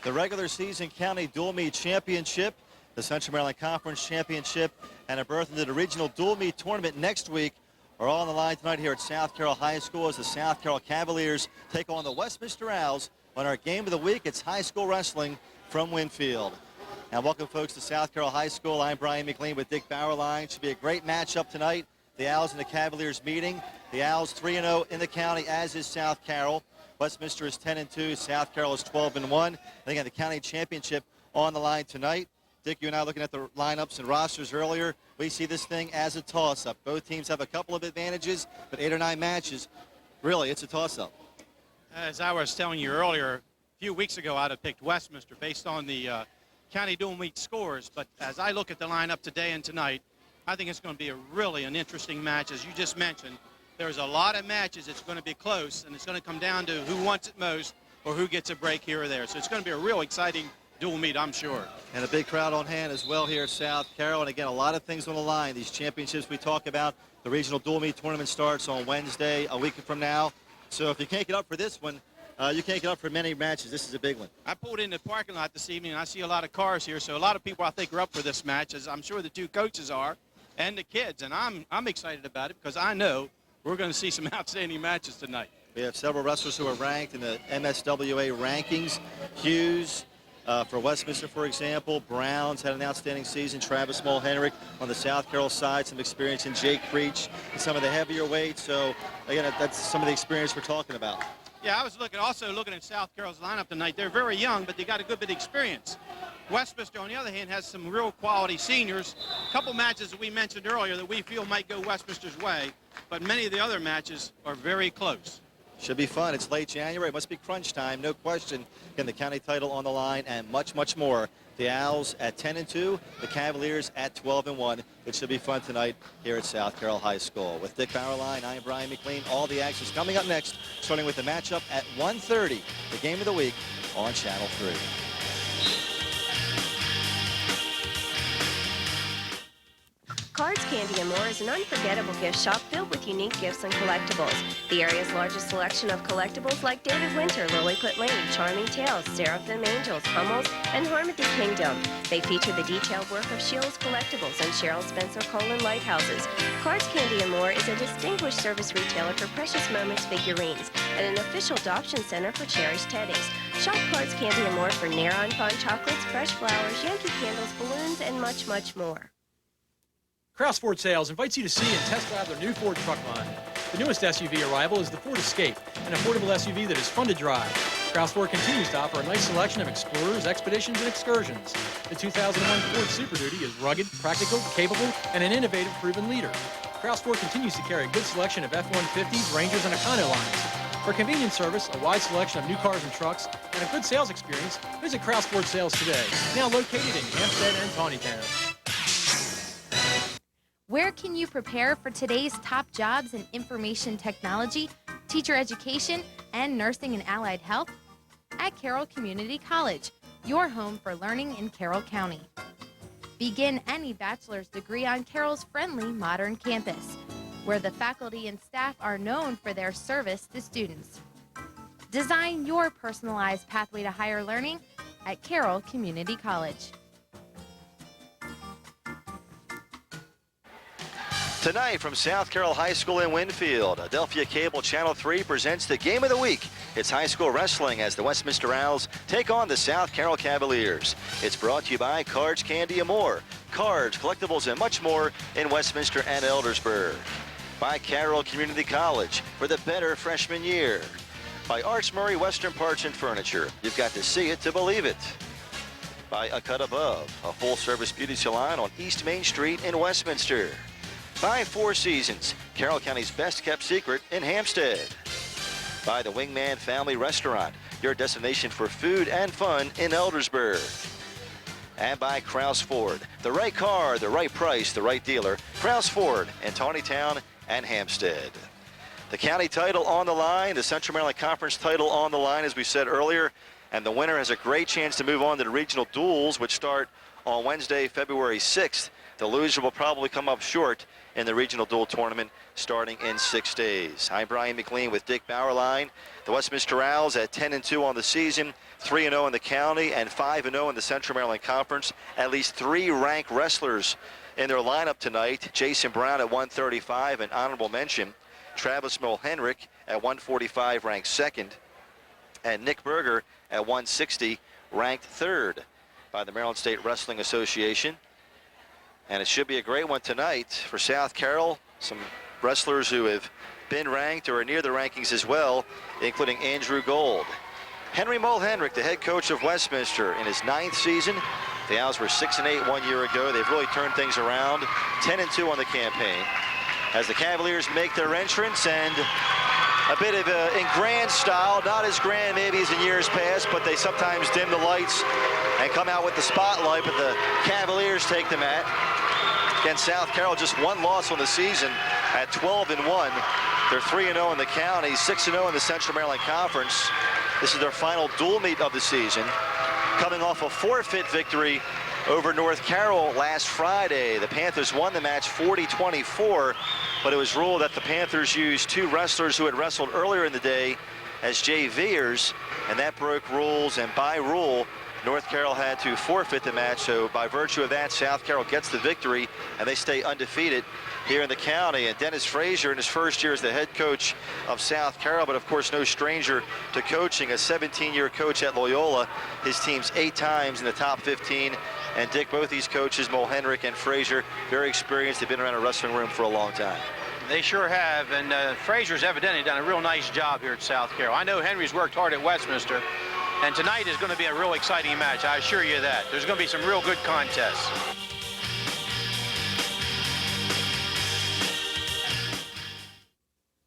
The regular season county dual meet championship, the Central Maryland Conference Championship, and a berth into the regional dual meet tournament next week are all on the line tonight here at South Carroll High School as the South Carroll Cavaliers take on the Westminster Owls. On our game of the week, it's high school wrestling from Winfield. And welcome, folks, to South Carroll High School. I'm Brian McLean with Dick Bauerlein. Should be a great matchup tonight. The Owls and the Cavaliers meeting. The Owls 3-0 in the county, as is South Carroll. Westminster is 10-2. South Carroll is 12-1. And again, the county championship on the line tonight. Dick, you and I looking at the lineups and rosters earlier. We see this thing as a toss-up. Both teams have a couple of advantages, but 8 or 9 matches, really, it's a toss-up. As I was telling you earlier, a few weeks ago, I'd have picked Westminster based on the county dual meet scores. But as I look at the lineup today and tonight, I think it's going to be really an interesting match. As you just mentioned, there's a lot of matches. It's going to be close, and it's going to come down to who wants it most or who gets a break here or there. So it's going to be a real exciting dual meet, I'm sure. And a big crowd on hand as well here at South Carroll. And again, a lot of things on the line. These championships we talk about, the regional dual meet tournament starts on Wednesday, a week from now. So if you can't get up for this one, you can't get up for many matches. This is a big one. I pulled in the parking lot this evening, and I see a lot of cars here. So a lot of people, I think, are up for this match, as I'm sure the two coaches are, and the kids. And I'm excited about it because I know we're going to see some outstanding matches tonight. We have several wrestlers who are ranked in the MSWA rankings. Hughes, for Westminster, for example. Brown's had an outstanding season. Travis Mulhenrich on the South Carroll side, some experience in Jake Creech and some of the heavier weights. So, again, that's some of the experience we're talking about. Yeah, I was also looking at South Carroll's lineup tonight. They're very young, but they got a good bit of experience. Westminster, on the other hand, has some real quality seniors. A couple matches that we mentioned earlier that we feel might go Westminster's way, but many of the other matches are very close. Should be fun. It's late January. It must be crunch time, no question. Again, the county title on the line and much, much more. The Owls at 10-2, the Cavaliers at 12-1. It should be fun tonight here at South Carroll High School. With Dick Bauerlein, I'm Brian McLean. All the action's coming up next, starting with the matchup at 1:30, the game of the week on Channel 3. Cards, Candy & More is an unforgettable gift shop filled with unique gifts and collectibles. The area's largest selection of collectibles like David Winter, Lilliput Lane, Charming Tales, Seraphim Angels, Hummels, and Harmony Kingdom. They feature the detailed work of Sheila's Collectibles and Cheryl Spencer Colin Lighthouses. Cards, Candy & More is a distinguished service retailer for Precious Moments figurines and an official adoption center for cherished teddies. Shop Cards, Candy & More for Nair Fun chocolates, fresh flowers, Yankee candles, balloons, and much, much more. Kraus Ford Sales invites you to see and test drive their new Ford truck line. The newest SUV arrival is the Ford Escape, an affordable SUV that is fun to drive. Kraus Ford continues to offer a nice selection of Explorers, Expeditions, and Excursions. The 2001 Ford Super Duty is rugged, practical, capable, and an innovative, proven leader. Kraus Ford continues to carry a good selection of F-150s, Rangers, and Econo lines. For convenient service, a wide selection of new cars and trucks, and a good sales experience, visit Kraus Ford Sales today, now located in Hampstead and Tawnytown. Where can you prepare for today's top jobs in information technology, teacher education, and nursing and allied health? At Carroll Community College, your home for learning in Carroll County. Begin any bachelor's degree on Carroll's friendly, modern campus, where the faculty and staff are known for their service to students. Design your personalized pathway to higher learning at Carroll Community College. Tonight from South Carroll High School in Winfield, Adelphia Cable Channel 3 presents the game of the week. It's high school wrestling as the Westminster Owls take on the South Carroll Cavaliers. It's brought to you by Cards, Candy & More. Cards, collectibles, and much more in Westminster and Eldersburg. By Carroll Community College for the better freshman year. By Arts Murray Western Parts and Furniture. You've got to see it to believe it. By A Cut Above, a full-service beauty salon on East Main Street in Westminster. By Four Seasons, Carroll County's best-kept secret in Hampstead. By the Wingman Family Restaurant, your destination for food and fun in Eldersburg. And by Kraus Ford, the right car, the right price, the right dealer. Kraus Ford in Tawnytown and Hampstead. The county title on the line, the Central Maryland Conference title on the line, as we said earlier, and the winner has a great chance to move on to the regional duels, which start on Wednesday, February 6th. The loser will probably come up short in the regional dual tournament starting in 6 days. I'm Brian McLean with Dick Bauerlein. The Westminster Owls at 10-2 on the season, 3-0 in the county, and 5-0 in the Central Maryland Conference. At least 3 ranked wrestlers in their lineup tonight. Jason Brown at 135, an honorable mention. Travis Mulhenrich at 145, ranked second. And Nick Berger at 160, ranked third by the Maryland State Wrestling Association. And it should be a great one tonight for South Carroll. Some wrestlers who have been ranked or are near the rankings as well, including Andrew Gold. Henry Mulhenrich, the head coach of Westminster, in his 9th season. The Owls were 6-8 1 year ago. They've really turned things around. 10-2 on the campaign. As the Cavaliers make their entrance, and a bit of in grand style, not as grand maybe as in years past, but they sometimes dim the lights and come out with the spotlight, but the Cavaliers take the mat. Again, South Carroll just 1 loss on the season at 12-1. They're 3-0 in the county, 6-0 in the Central Maryland Conference. This is their final dual meet of the season, coming off a forfeit victory over North Carroll last Friday. The Panthers won the match 40-24, but it was ruled that the Panthers used 2 wrestlers who had wrestled earlier in the day as JVers, and that broke rules, and by rule, North Carroll had to forfeit the match. So by virtue of that, South Carroll gets the victory, and they stay undefeated here in the county. And Dennis Frazier, in his first year as the head coach of South Carroll, but of course no stranger to coaching, a 17-year coach at Loyola, his team's 8 times in the top 15. And Dick, both these coaches, Mulhenrich and Frazier, very experienced. They've been around a wrestling room for a long time. They sure have, and Frazier's evidently done a real nice job here at South Carroll. I know Henry's worked hard at Westminster, and tonight is going to be a real exciting match, I assure you that. There's going to be some real good contests.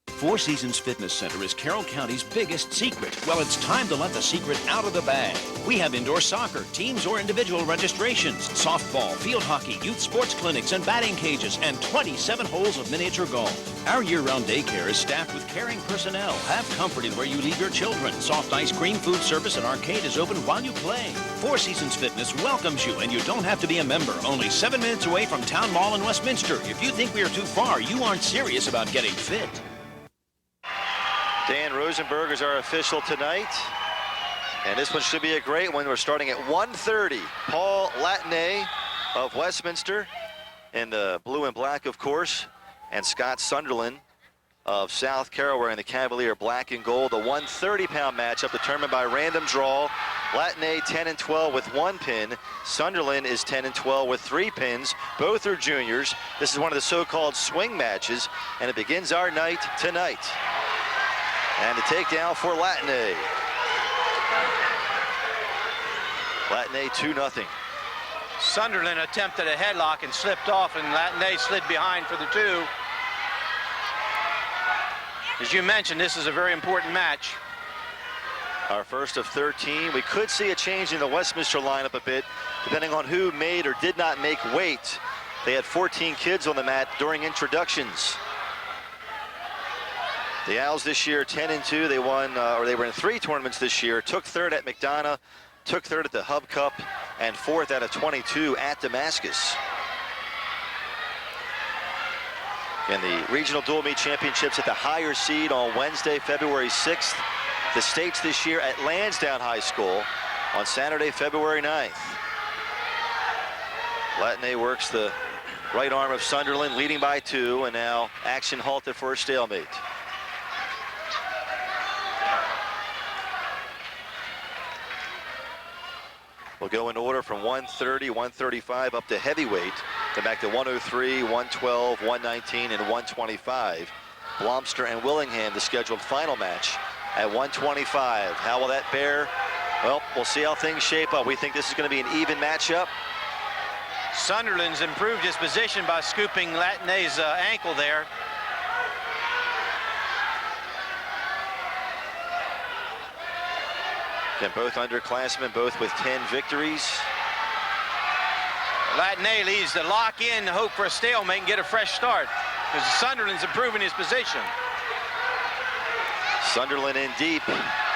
Four Seasons Fitness Center is Carroll County's biggest secret. Well, it's time to let the secret out of the bag. We have indoor soccer, teams or individual registrations, softball, field hockey, youth sports clinics, and batting cages, and 27 holes of miniature golf. Our year-round daycare is staffed with caring personnel. Have comfort in where you leave your children. Soft ice cream, food service, and arcade is open while you play. Four Seasons Fitness welcomes you, and you don't have to be a member. Only 7 minutes away from Town Mall in Westminster. If you think we are too far, you aren't serious about getting fit. Dan Rosenberg is our official tonight. And this one should be a great one. We're starting at 1:30. Paul Latney of Westminster in the blue and black, of course. And Scott Sunderland of South Carroll wearing the Cavalier black and gold. The 130-pound matchup determined by random draw. Latney 10-12 with 1 pin. Sunderland is 10-12 with 3 pins. Both are juniors. This is one of the so-called swing matches, and it begins our night tonight. And the takedown for Latney. Latney 2-0. Sunderland attempted a headlock and slipped off, and Latney slid behind for the 2. As you mentioned, this is a very important match. Our first of 13. We could see a change in the Westminster lineup a bit, depending on who made or did not make weight. They had 14 kids on the mat during introductions. The Owls this year 10-2. They won, or they were in 3 tournaments this year. Took 3rd at McDonough, took 3rd at the Hub Cup, and 4th out of 22 at Damascus. And the regional dual meet championships at the higher seed on Wednesday, February 6th. The states this year at Lansdowne High School on Saturday, February 9th. Latney works the right arm of Sunderland, leading by 2, and now action halted for a stalemate. We'll go in order from 130, 135 up to heavyweight, then back to 103, 112, 119, and 125. Blomster and Willingham, the scheduled final match at 125. How will that bear? Well, we'll see how things shape up. We think this is going to be an even matchup. Sunderland's improved his position by scooping Latney's ankle there. Again, both underclassmen, both with 10 victories. Latney leads to lock in, hope for a stalemate and get a fresh start, because Sunderland's improving his position. Sunderland in deep.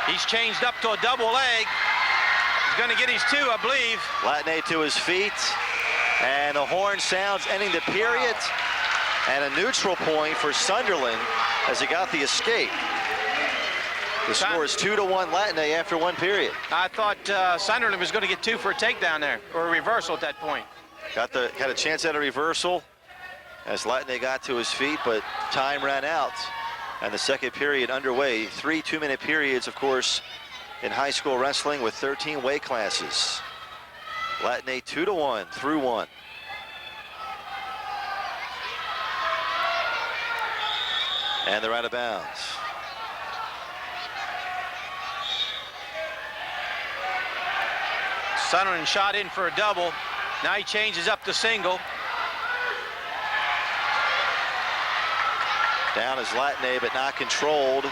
He's changed up to a double leg. He's going to get his 2, I believe. Latney to his feet. And the horn sounds ending the period. And a neutral point for Sunderland as he got the escape. The score is 2-1 Latinay after one period. I thought Sunderland was going to get 2 for a takedown there, or a reversal at that point. Got a chance at a reversal as Latinay got to his feet, but time ran out. And the second period underway. 3 2-minute periods, of course, in high school wrestling with 13 weight classes. Latinay 2-1 through 1. And they're out of bounds. Sunderland shot in for a double. Now he changes up to single. Down is Latinay, but not controlled.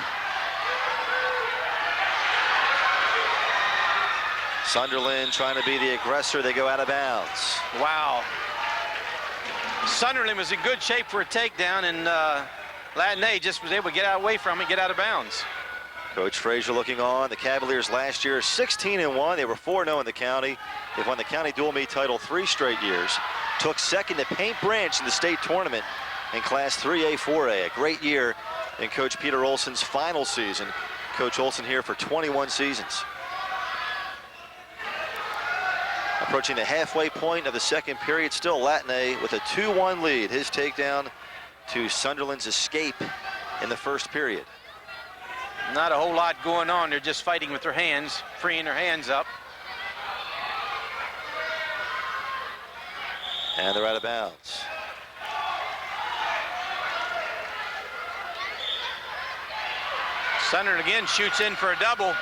Sunderland trying to be the aggressor. They go out of bounds. Wow. Sunderland was in good shape for a takedown, and Latinay just was able to get away from it, get out of bounds. Coach Frazier looking on. The Cavaliers last year 16-1. They were 4-0 in the county. They've won the county dual meet title 3 straight years. Took second to Paint Branch in the state tournament in Class 3A, 4A. A great year in Coach Peter Olson's final season. Coach Olson here for 21 seasons. Approaching the halfway point of the second period, still Latinay with a 2-1 lead. His takedown to Sunderland's escape in the first period. Not a whole lot going on. They're just fighting with their hands, freeing their hands up. And they're out of bounds. Sunderland again shoots in for a double.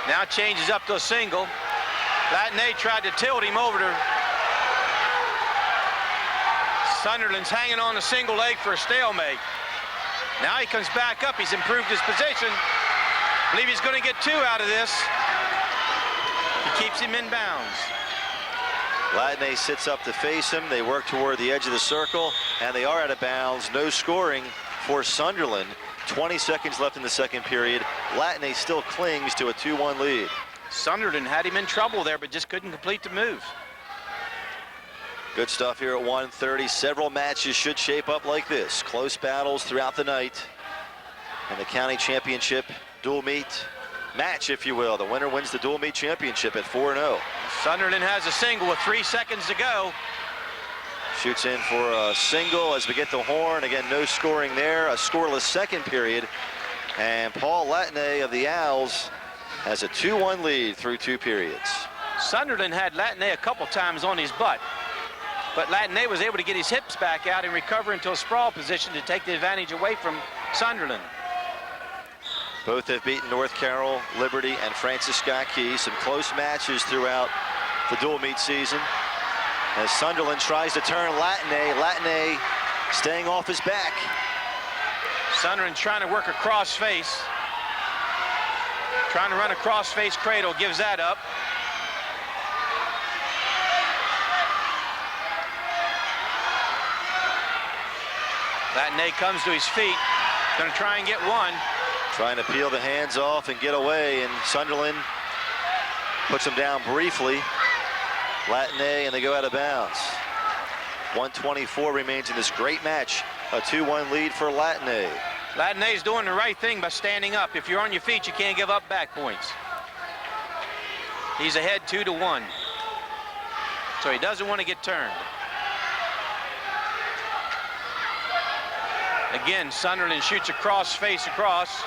Now changes up to a single. Latinay tried to tilt him over to. Sunderland's hanging on a single leg for a stalemate. Now he comes back up. He's improved his position. I believe he's going to get 2 out of this. He keeps him in bounds. Latinay sits up to face him. They work toward the edge of the circle, and they are out of bounds. No scoring for Sunderland. 20 seconds left in the second period. Latinay still clings to a 2-1 lead. Sunderland had him in trouble there, but just couldn't complete the move. Good stuff here at 1:30. Several matches should shape up like this. Close battles throughout the night. And the county championship dual meet match, if you will. The winner wins the dual meet championship at 4-0. Sunderland has a single with 3 seconds to go. Shoots in for a single as we get the horn. Again, no scoring there. A scoreless second period. And Paul Latinay of the Owls has a 2-1 lead through 2 periods. Sunderland had Latinay a couple times on his butt, but Latinay was able to get his hips back out and recover into a sprawl position to take the advantage away from Sunderland. Both have beaten North Carroll, Liberty, and Francis Scott Key. Some close matches throughout the dual meet season. As Sunderland tries to turn Latinay. Latinay staying off his back. Sunderland trying to work a cross face. Trying to run a cross face cradle, gives that up. Latinay comes to his feet. Going to try and get 1. Trying to peel the hands off and get away, and Sunderland puts him down briefly. Latinay, and they go out of bounds. 1:24 remains in this great match. A 2-1 lead for Latinay. Latinay's doing the right thing by standing up. If you're on your feet, you can't give up back points. He's ahead 2-1. So he doesn't want to get turned. Again, Sunderland shoots a cross face across.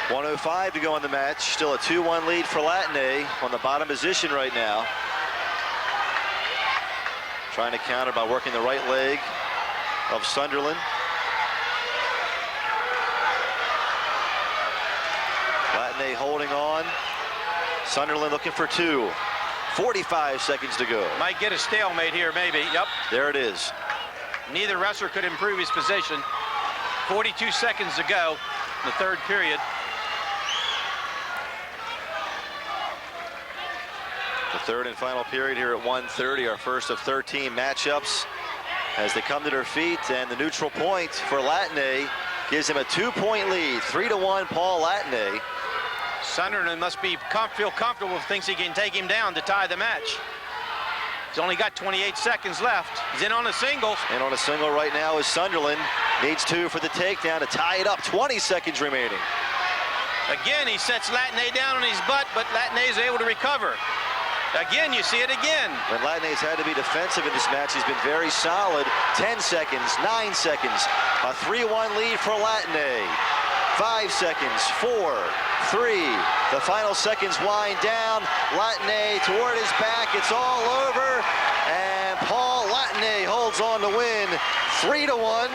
.105 to go in the match. Still a 2-1 lead for Latinay on the bottom position right now. Trying to counter by working the right leg of Sunderland. Latinay holding on. Sunderland looking for 2. 45 seconds to go. Might get a stalemate here, maybe. Yep. There it is. Neither wrestler could improve his position. 42 seconds to go in the third period. The third and final period here at 1:30, our first of 13 matchups as they come to their feet, and the neutral point for Latinay gives him a 2-point lead. 3-1 Paul Latney. Sunderland must feel comfortable if thinks he can take him down to tie the match. He's only got 28 seconds left. He's in on a single. And on a single right now is Sunderland. Needs 2 for the takedown to tie it up. 20 seconds remaining. Again, he sets Latney down on his butt, but Latney is able to recover. Again, you see it again. When Latney's had to be defensive in this match, he's been very solid. 10 seconds, 9 seconds. A 3-1 lead for Latney. 5 seconds, 4, 3. The final seconds wind down. Latney toward his back. It's all over. And Paul Latney holds on to win 3-1.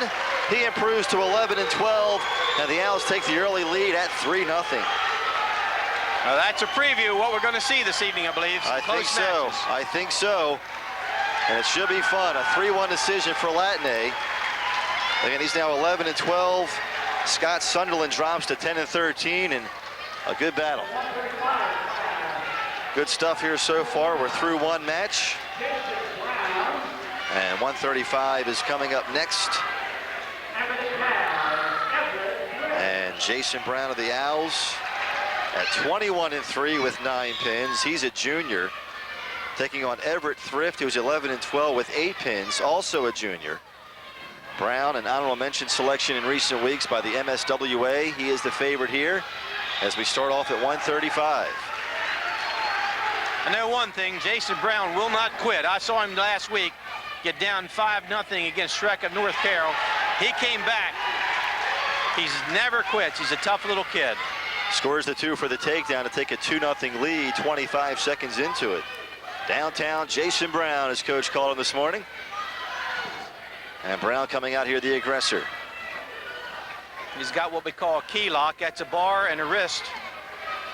He improves to 11-12. And the Owls take the early lead at 3-0. Now that's a preview of what we're going to see this evening, I believe. I think so. And it should be fun. A 3-1 decision for Latney. Again, he's now 11-12. Scott Sunderland drops to 10-13, and a good battle. Good stuff here so far. We're through one match. And 135 is coming up next. And Jason Brown of the Owls at 21-3 with 9 pins. He's a junior, taking on Everett Thrift, who's 11-12 with 8 pins, also a junior. Brown, an honorable mention selection in recent weeks by the MSWA. He is the favorite here as we start off at 135. I know one thing, Jason Brown will not quit. I saw him last week get down 5-0 against Shrek of North Carroll. He came back. He's never quits. He's a tough little kid. Scores the 2 for the takedown to take a 2-0 lead 25 seconds into it. Downtown, Jason Brown, as coach called him this morning. And Brown coming out here, the aggressor. He's got what we call a key lock. That's a bar and a wrist.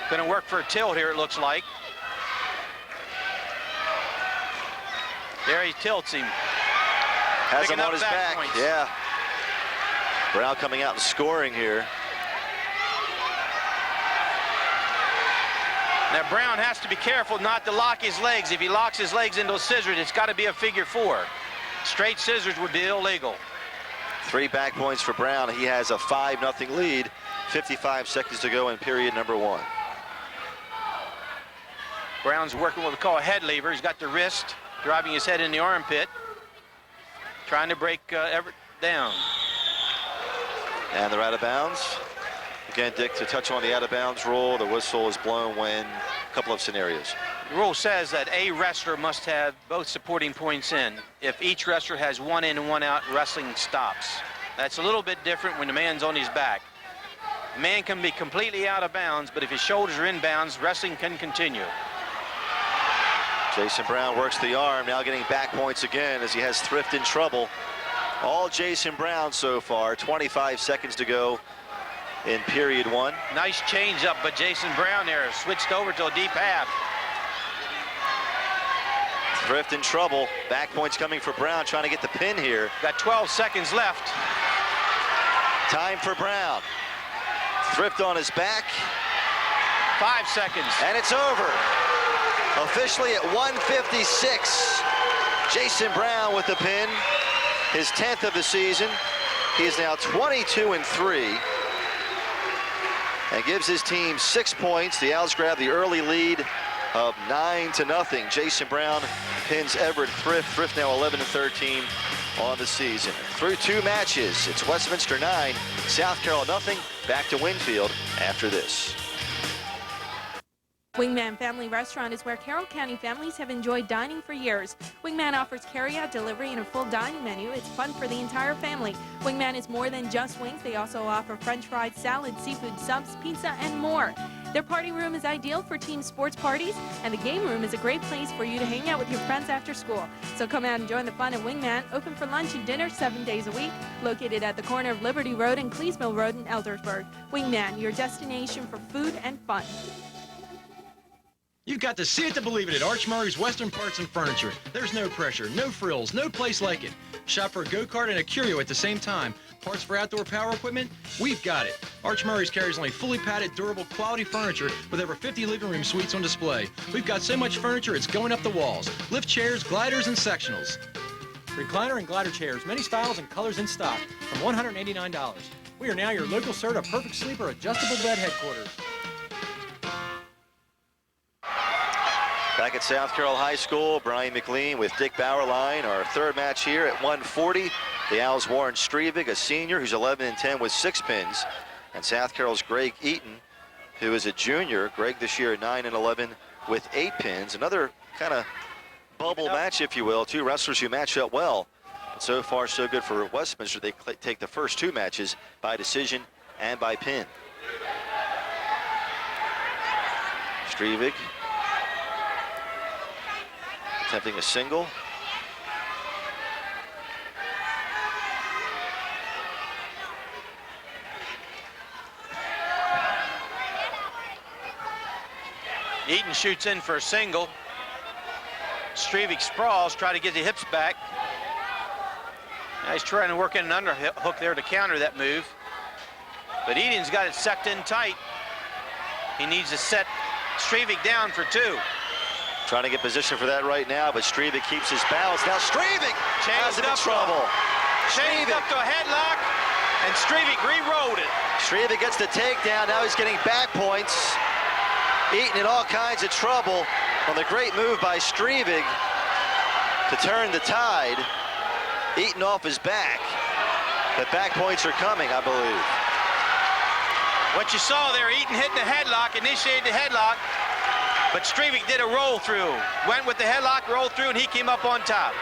Going to work for a tilt here, it looks like. There he tilts him. Has him on his back. Points. Yeah. Brown coming out and scoring here. Now Brown has to be careful not to lock his legs. If he locks his legs into a scissors, it's got to be a figure 4. Straight scissors would be illegal. 3 back points for Brown. He has a 5-0 lead. 55 seconds to go in period number 1. Brown's working what we call a head lever. He's got the wrist, driving his head in the armpit, trying to break Everett down. And they're out of bounds. Again, Dick, to touch on the out-of-bounds rule, the whistle is blown when a couple of scenarios. The rule says that a wrestler must have both supporting points in. If each wrestler has 1 in and 1 out, wrestling stops. That's a little bit different when the man's on his back. The man can be completely out of bounds, but if his shoulders are in bounds, wrestling can continue. Jason Brown works the arm, now getting back points again as he has Thrift in trouble. All Jason Brown so far, 25 seconds to go in period 1. Nice change up, but Jason Brown there switched over to a deep half. Thrift in trouble. Back points coming for Brown, trying to get the pin here. Got 12 seconds left. Time for Brown. Thrift on his back. 5 seconds. And it's over. Officially at 1:56. Jason Brown with the pin. His 10th of the season. He is now 22-3. And gives his team 6 points. The Owls grab the early lead of 9-0. Jason Brown pins Everett Thrift. Thrift now 11-13 on the season. Through 2 matches, it's Westminster 9, South Carroll 0. Back to Winfield after this. Wingman Family Restaurant is where Carroll County families have enjoyed dining for years. Wingman offers carry-out, delivery, and a full dining menu. It's fun for the entire family. Wingman is more than just wings. They also offer French fries, salad, seafood subs, pizza, and more. Their party room is ideal for team sports parties, and the game room is a great place for you to hang out with your friends after school. So come out and join the fun at Wingman, open for lunch and dinner 7 days a week, located at the corner of Liberty Road and Cleesville Road in Eldersburg. Wingman, your destination for food and fun. You've got to see it to believe it at Arch Murray's Western Parts and Furniture. There's no pressure, no frills, no place like it. Shop for a go-kart and a curio at the same time. Parts for outdoor power equipment? We've got it. Arch Murray's carries only fully padded, durable, quality furniture with over 50 living room suites on display. We've got so much furniture, it's going up the walls. Lift chairs, gliders, and sectionals. Recliner and glider chairs, many styles and colors in stock, from $189. We are now your local Serta Perfect Sleeper adjustable bed headquarters. Back at South Carroll High School, Brian McLean with Dick Bauerlein. Our third match here at 1:40. The Owls' Warren Strevig, a senior who's 11-10 with 6 pins. And South Carroll's Greg Eaton, who is a junior. Greg this year at 9-11 with 8 pins. Another kind of bubble match, if you will. 2 wrestlers who match up well. But so far, so good for Westminster. They take the first 2 matches by decision and by pin. Strevig attempting a single. Eaton shoots in for a single. Strevig sprawls, try to get the hips back. Now he's trying to work in an underhook there to counter that move. But Eaton's got it sucked in tight. He needs to set Strevig down for 2. Trying to get position for that right now, but Strevig keeps his balance. Now Strevig has him in trouble. Changed up to a headlock, and Strevig re-rolled it. Strevig gets the takedown. Now he's getting back points. Eaton in all kinds of trouble on the great move by Strevig to turn the tide. Eaton off his back. The back points are coming, I believe. What you saw there, Eaton hitting the headlock, initiated the headlock, but Strevig did a roll through. Went with the headlock, rolled through, and he came up on top.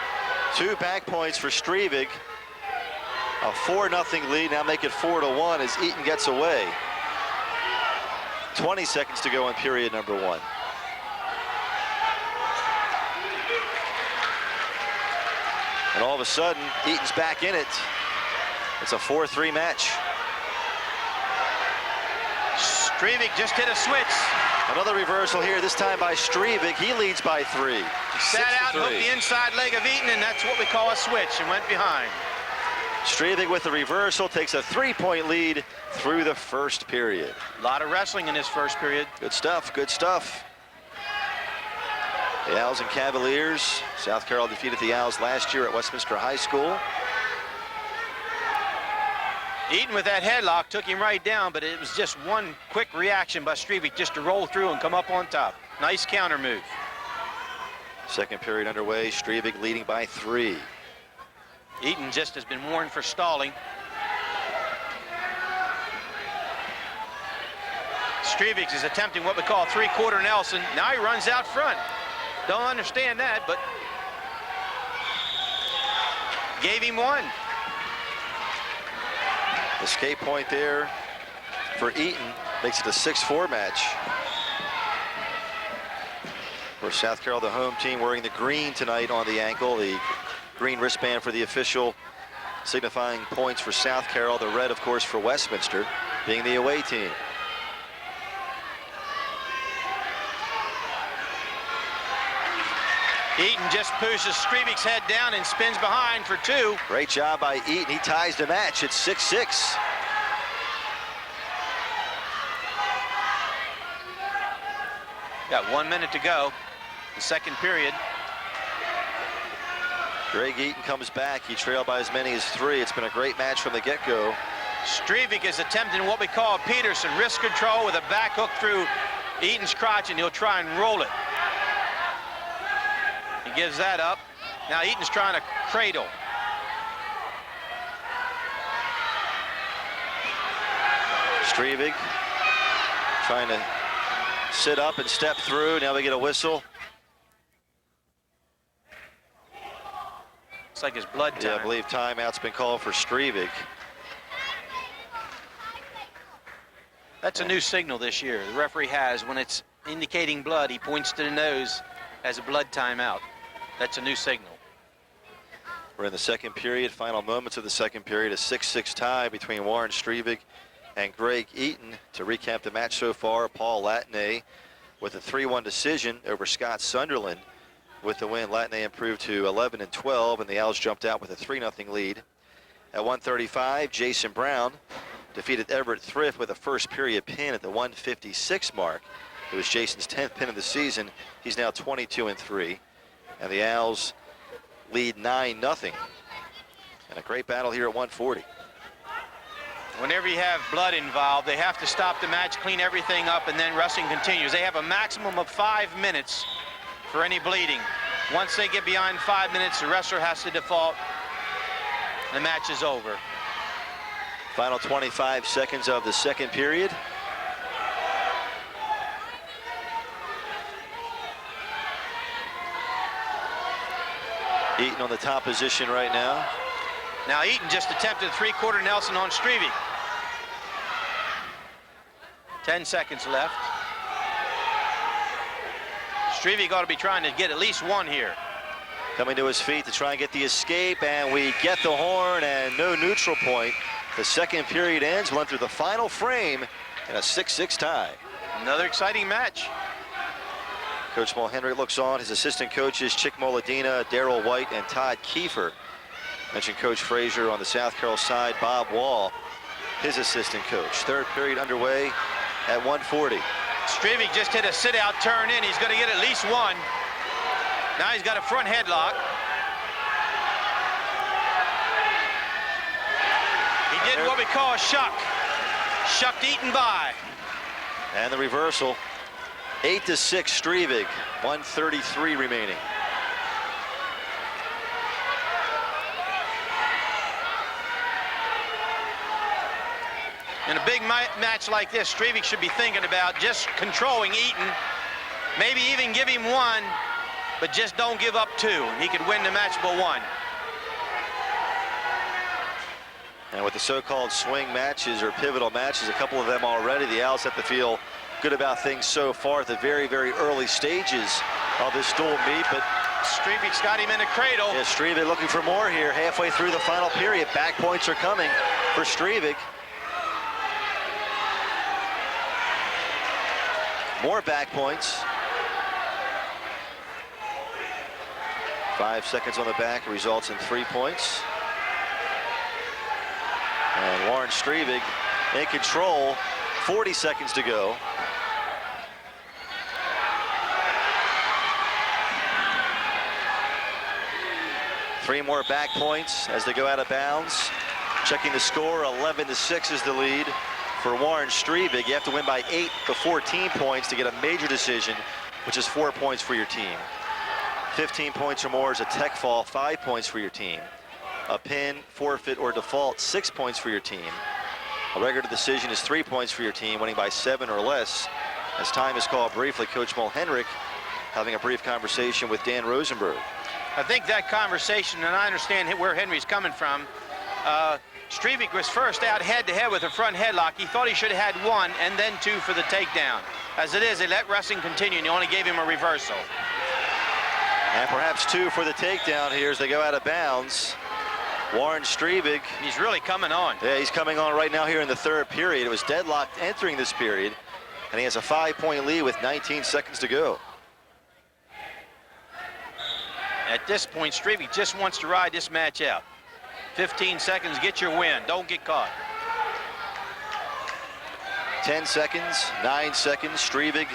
2 back points for Strevig. A 4-0 lead, now make it 4-1 as Eaton gets away. 20 seconds to go in period number 1. And all of a sudden, Eaton's back in it. It's a 4-3 match. Strevig just hit a switch. Another reversal here, this time by Strevig. He leads by 3. He sat out and hooked the inside leg of Eaton, and that's what we call a switch, and went behind. Strevig with the reversal takes a 3-point lead through the first period. A lot of wrestling in this first period. Good stuff, good stuff. The Owls and Cavaliers. South Carroll defeated the Owls last year at Westminster High School. Eaton with that headlock took him right down, but it was just one quick reaction by Strevig just to roll through and come up on top. Nice counter move. Second period underway, Strevig leading by 3. Eaton just has been warned for stalling. Strevig is attempting what we call 3-quarter Nelson. Now he runs out front. Don't understand that, but gave him one. Escape point there for Eaton makes it a 6-4 match. For South Carroll, the home team, wearing the green tonight on the ankle. The green wristband for the official, signifying points for South Carroll. The red, of course, for Westminster, being the away team. Eaton just pushes Strevig's head down and spins behind for 2. Great job by Eaton. He ties the match. It's 6-6. Got 1 minute to go, the second period. Greg Eaton comes back. He trailed by as many as 3. It's been a great match from the get-go. Strevig is attempting what we call Peterson wrist control with a back hook through Eaton's crotch, and he'll try and roll it. He gives that up. Now Eaton's trying to cradle. Strevig trying to sit up and step through. Now we get a whistle. Looks like his blood time. Yeah, I believe timeout's been called for Strevig. That's a new signal this year. The referee has, when it's indicating blood, he points to the nose as a blood timeout. That's a new signal. We're in the second period, final moments of the second period, a 6-6 tie between Warren Strevig and Greg Eaton. To recap the match so far, Paul Latney with a 3-1 decision over Scott Sunderland. With the win, Latney improved to 11-12, and the Owls jumped out with a 3-0 lead. At 1:35, Jason Brown defeated Everett Thrift with a first period pin at the 1:56 mark. It was Jason's 10th pin of the season. He's now 22-3. And the Owls lead 9-0. And a great battle here at 1:40. Whenever you have blood involved, they have to stop the match, clean everything up, and then wrestling continues. They have a maximum of 5 minutes for any bleeding. Once they get beyond 5 minutes, the wrestler has to default. The match is over. Final 25 seconds of the second period. Eaton on the top position right now. Now Eaton just attempted a 3/4 Nelson on Strevey. 10 seconds left. Strevey got to be trying to get at least one here. Coming to his feet to try and get the escape, and we get the horn and no neutral point. The second period ends. We'll enter the final frame in a 6-6 tie. Another exciting match. Coach Mulhenry looks on. His assistant coaches, Chick Moladina, Daryl White, and Todd Kiefer. Mentioned Coach Frazier on the South Carroll side, Bob Wall, his assistant coach. Third period underway at 1:40. Strevey just hit a sit-out turn in. He's going to get at least one. Now he's got a front headlock. He did what we call a shuck. Shucked Eaton by. And the reversal. 8-6 Strevig. 1:33 remaining. In a big match like this, Strevig should be thinking about just controlling Eaton. Maybe even give him one, but just don't give up two. He could win the match by one. And with the so-called swing matches or pivotal matches, a couple of them already, the Owls have to feel good about things so far at the very, very early stages of this dual meet. But Strevig's got him in the cradle. yeah, Strevig looking for more here halfway through the final period. Back points are coming for Strevig. More back points. 5 seconds on the back results in 3 points. And Warren Strevig in control. 40 seconds to go. Three more back points as they go out of bounds. Checking the score, 11-6 is the lead for Warren Strevig. You have to win by 8 to 14 points to get a major decision, which is 4 points for your team. 15 points or more is a tech fall, 5 points for your team. A pin, forfeit, or default, 6 points for your team. A regular decision is 3 points for your team, winning by 7 or less. As time is called briefly, Coach Mulhenry having a brief conversation with Dan Rosenberg. I think that conversation, and I understand where Henry's coming from, Strevig was first out head-to-head with a front headlock. He thought he should have had one and then two for the takedown. As it is, they let wrestling continue, and they only gave him a reversal. And perhaps two for the takedown here as they go out of bounds. Warren Strevig. He's really coming on. Yeah, he's coming on right now here in the third period. It was deadlocked entering this period, and he has a 5-point lead with 19 seconds to go. At this point, Strevig just wants to ride this match out. 15 seconds, get your win. Don't get caught. 10 seconds, 9 seconds. Strevig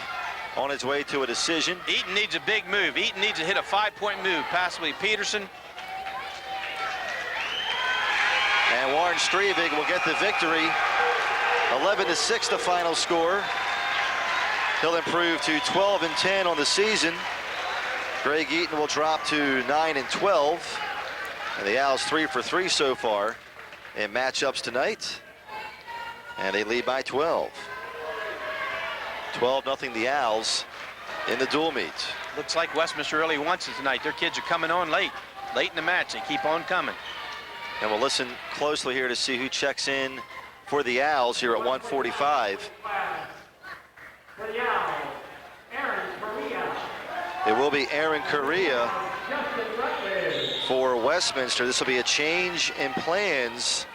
on his way to a decision. Eaton needs a big move. Eaton needs to hit a 5-point move, possibly Peterson. And Warren Strevig will get the victory. 11-6 the final score. He'll improve to 12-10 on the season. Greg Eaton will drop to 9-12. And the Owls 3 for 3 so far in matchups tonight. And they lead by 12. 12-0 the Owls in the dual meet. Looks like Westminster really wants it tonight. Their kids are coming on late in the match. They keep on coming. And we'll listen closely here to see who checks in for the Owls here at 1:45. For the Owls, Aaron Correa. It will be Aaron Correa for Westminster. This will be a change in plans.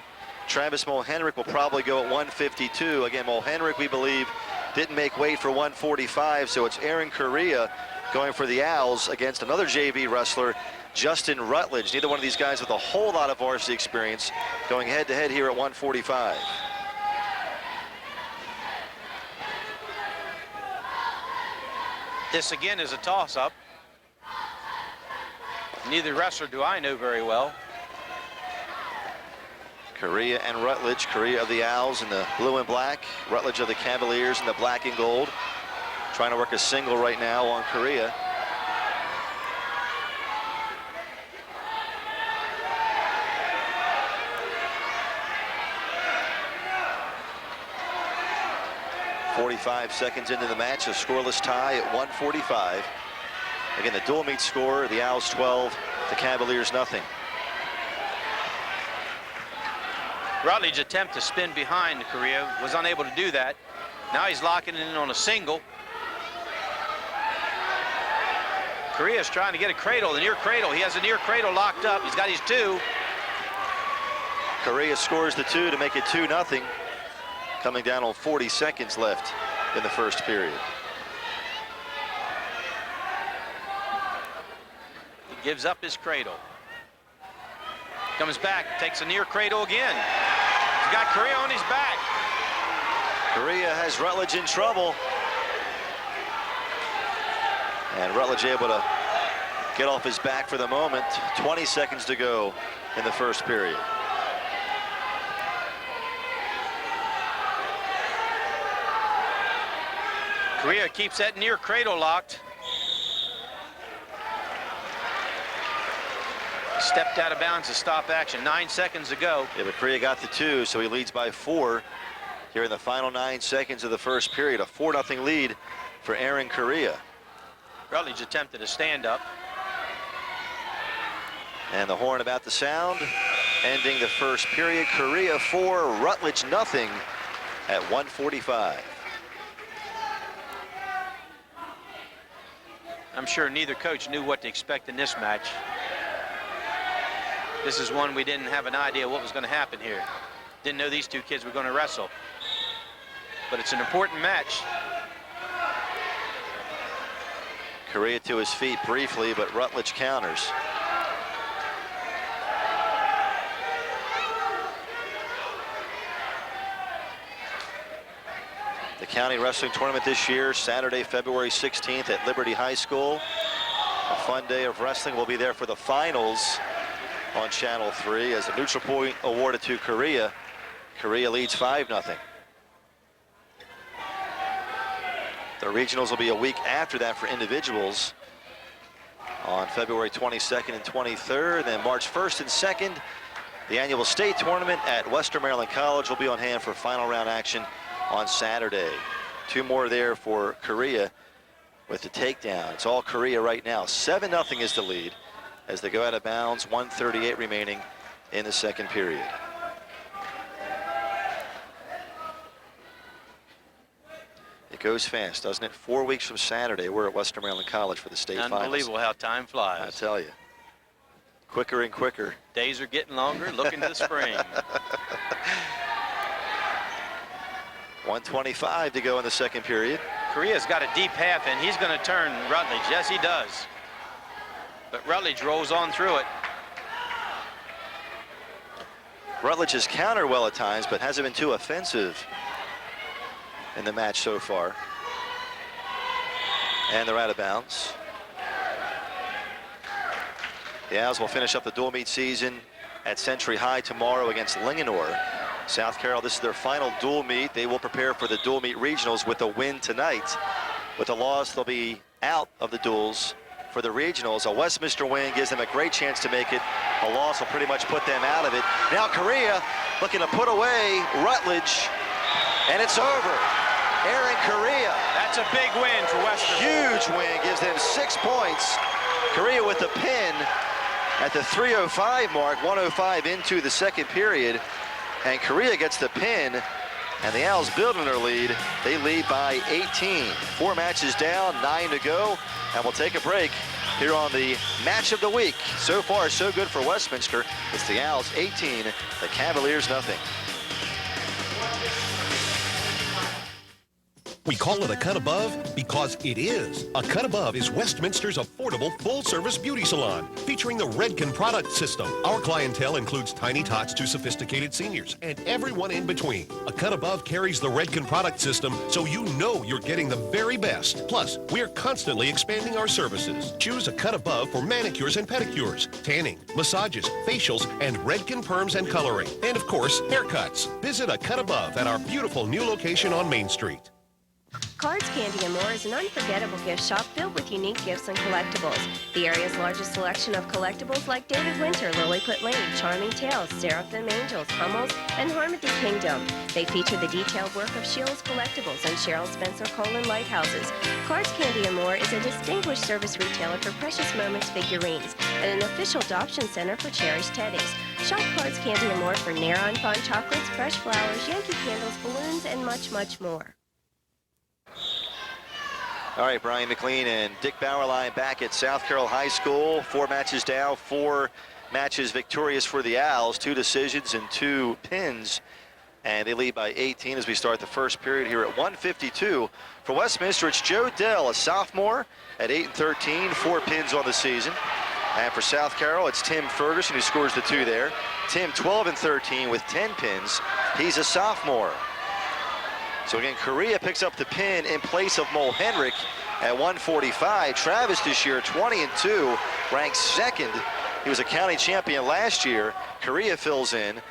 Travis Mulhenry will probably go at 152. Again, Mulhenry, we believe, didn't make weight for 145, so it's Aaron Correa going for the Owls against another JV wrestler, Justin Rutledge. Neither one of these guys with a whole lot of varsity experience going head-to-head here at 145. This again is a toss-up. Neither wrestler do I know very well. Korea and Rutledge. Korea of the Owls in the blue and black. Rutledge of the Cavaliers in the black and gold. Trying to work a single right now on Korea. .45 seconds into the match, a scoreless tie at 1:45. Again, the dual meet score, the Owls 12, the Cavaliers nothing. Rutledge's attempt to spin behind Korea was unable to do that. Now he's locking in on a single. Korea's trying to get a cradle, the near cradle. He has a near cradle locked up. He's got his 2. Korea scores the 2 to make it 2-0. Coming down on 40 seconds left in the first period. He gives up his cradle. Comes back, takes a near cradle again. He's got Korea on his back. Korea has Rutledge in trouble. And Rutledge able to get off his back for the moment. 20 seconds to go in the first period. Korea keeps that near cradle locked. Stepped out of bounds to stop action. 9 seconds to go. Yeah, but Korea got the 2, so he leads by 4 here in the final 9 seconds of the first period. A 4-0 lead for Aaron Korea. Rutledge attempted to stand up. And the horn about to sound, ending the first period. Korea 4, Rutledge nothing at 1:45. I'm sure neither coach knew what to expect in this match. This is one we didn't have an idea what was going to happen here. Didn't know these two kids were going to wrestle. But it's an important match. Korea to his feet briefly, but Rutledge counters. The county wrestling tournament this year, Saturday, February 16th at Liberty High School. A fun day of wrestling. We'll be there for the finals on Channel 3 as the neutral point awarded to Korea. Korea leads 5-0. The regionals will be a week after that for individuals on February 22nd and 23rd. Then March 1st and 2nd, the annual state tournament at Western Maryland College will be on hand for final round action on Saturday. 2 more there for Korea with the takedown. It's all Korea right now. 7-0 is the lead as they go out of bounds. 1:38 remaining in the second period. It goes fast, doesn't it? 4 weeks from Saturday, we're at Western Maryland College for the state finals. Unbelievable how time flies. I tell you. Quicker and quicker. Days are getting longer, looking to the spring. 1:25 to go in the second period. Korea's got a deep half, and he's going to turn Rutledge. Yes, he does. But Rutledge rolls on through it. Rutledge has countered well at times, but hasn't been too offensive in the match so far. And they're out of bounds. The Owls will finish up the dual meet season at Century High tomorrow against Linganore. South Carroll, this is their final dual meet. They will prepare for the dual meet regionals with a win tonight. With a loss, they'll be out of the duels for the regionals. A Westminster win gives them a great chance to make it. A loss will pretty much put them out of it. Now Korea looking to put away Rutledge, and it's over. Aaron Korea. That's a big win for Western. Huge win, gives them 6 points. Korea with the pin at the 3:05 mark, 1:05 into the second period. And Korea gets the pin, and the Owls building their lead. They lead by 18. 4 matches down, 9 to go, and we'll take a break here on the match of the week. So far, so good for Westminster. It's the Owls 18, the Cavaliers nothing. We call it a cut above because it is. A cut above is Westminster's affordable full-service beauty salon featuring the Redken product system. Our clientele includes tiny tots to sophisticated seniors and everyone in between. A cut above carries the Redken product system so you know you're getting the very best. Plus, we're constantly expanding our services. Choose a cut above for manicures and pedicures, tanning, massages, facials, and Redken perms and coloring. And of course, haircuts. Visit a cut above at our beautiful new location on Main Street. Cards, Candy & More is an unforgettable gift shop filled with unique gifts and collectibles. The area's largest selection of collectibles like David Winter, Lilliput Lane, Charming Tales, Seraphim Angels, Hummels, and Harmony Kingdom. They feature the detailed work of Sheila's Collectibles and Cheryl Spencer Colon Lighthouses. Cards, Candy & More is a distinguished service retailer for Precious Moments figurines and an official adoption center for cherished teddies. Shop Cards, Candy & More for Nair Fun chocolates, fresh flowers, Yankee candles, balloons, and much, much more. All right, Brian McLean and Dick Bauerlein back at South Carroll High School. 4 matches down, 4 matches victorious for the Owls, 2 decisions and 2 pins. And they lead by 18 as we start the first period here at 1:52. For Westminster, it's Joe Dell, a sophomore at 8-13, 4 pins on the season. And for South Carroll, it's Tim Ferguson who scores the 2 there. Tim 12-13 with 10 pins. He's a sophomore. So again, Korea picks up the pin in place of Mulhenrich at 145. Travis this year, 20-2, ranked 2nd. He was a county champion last year. Korea fills in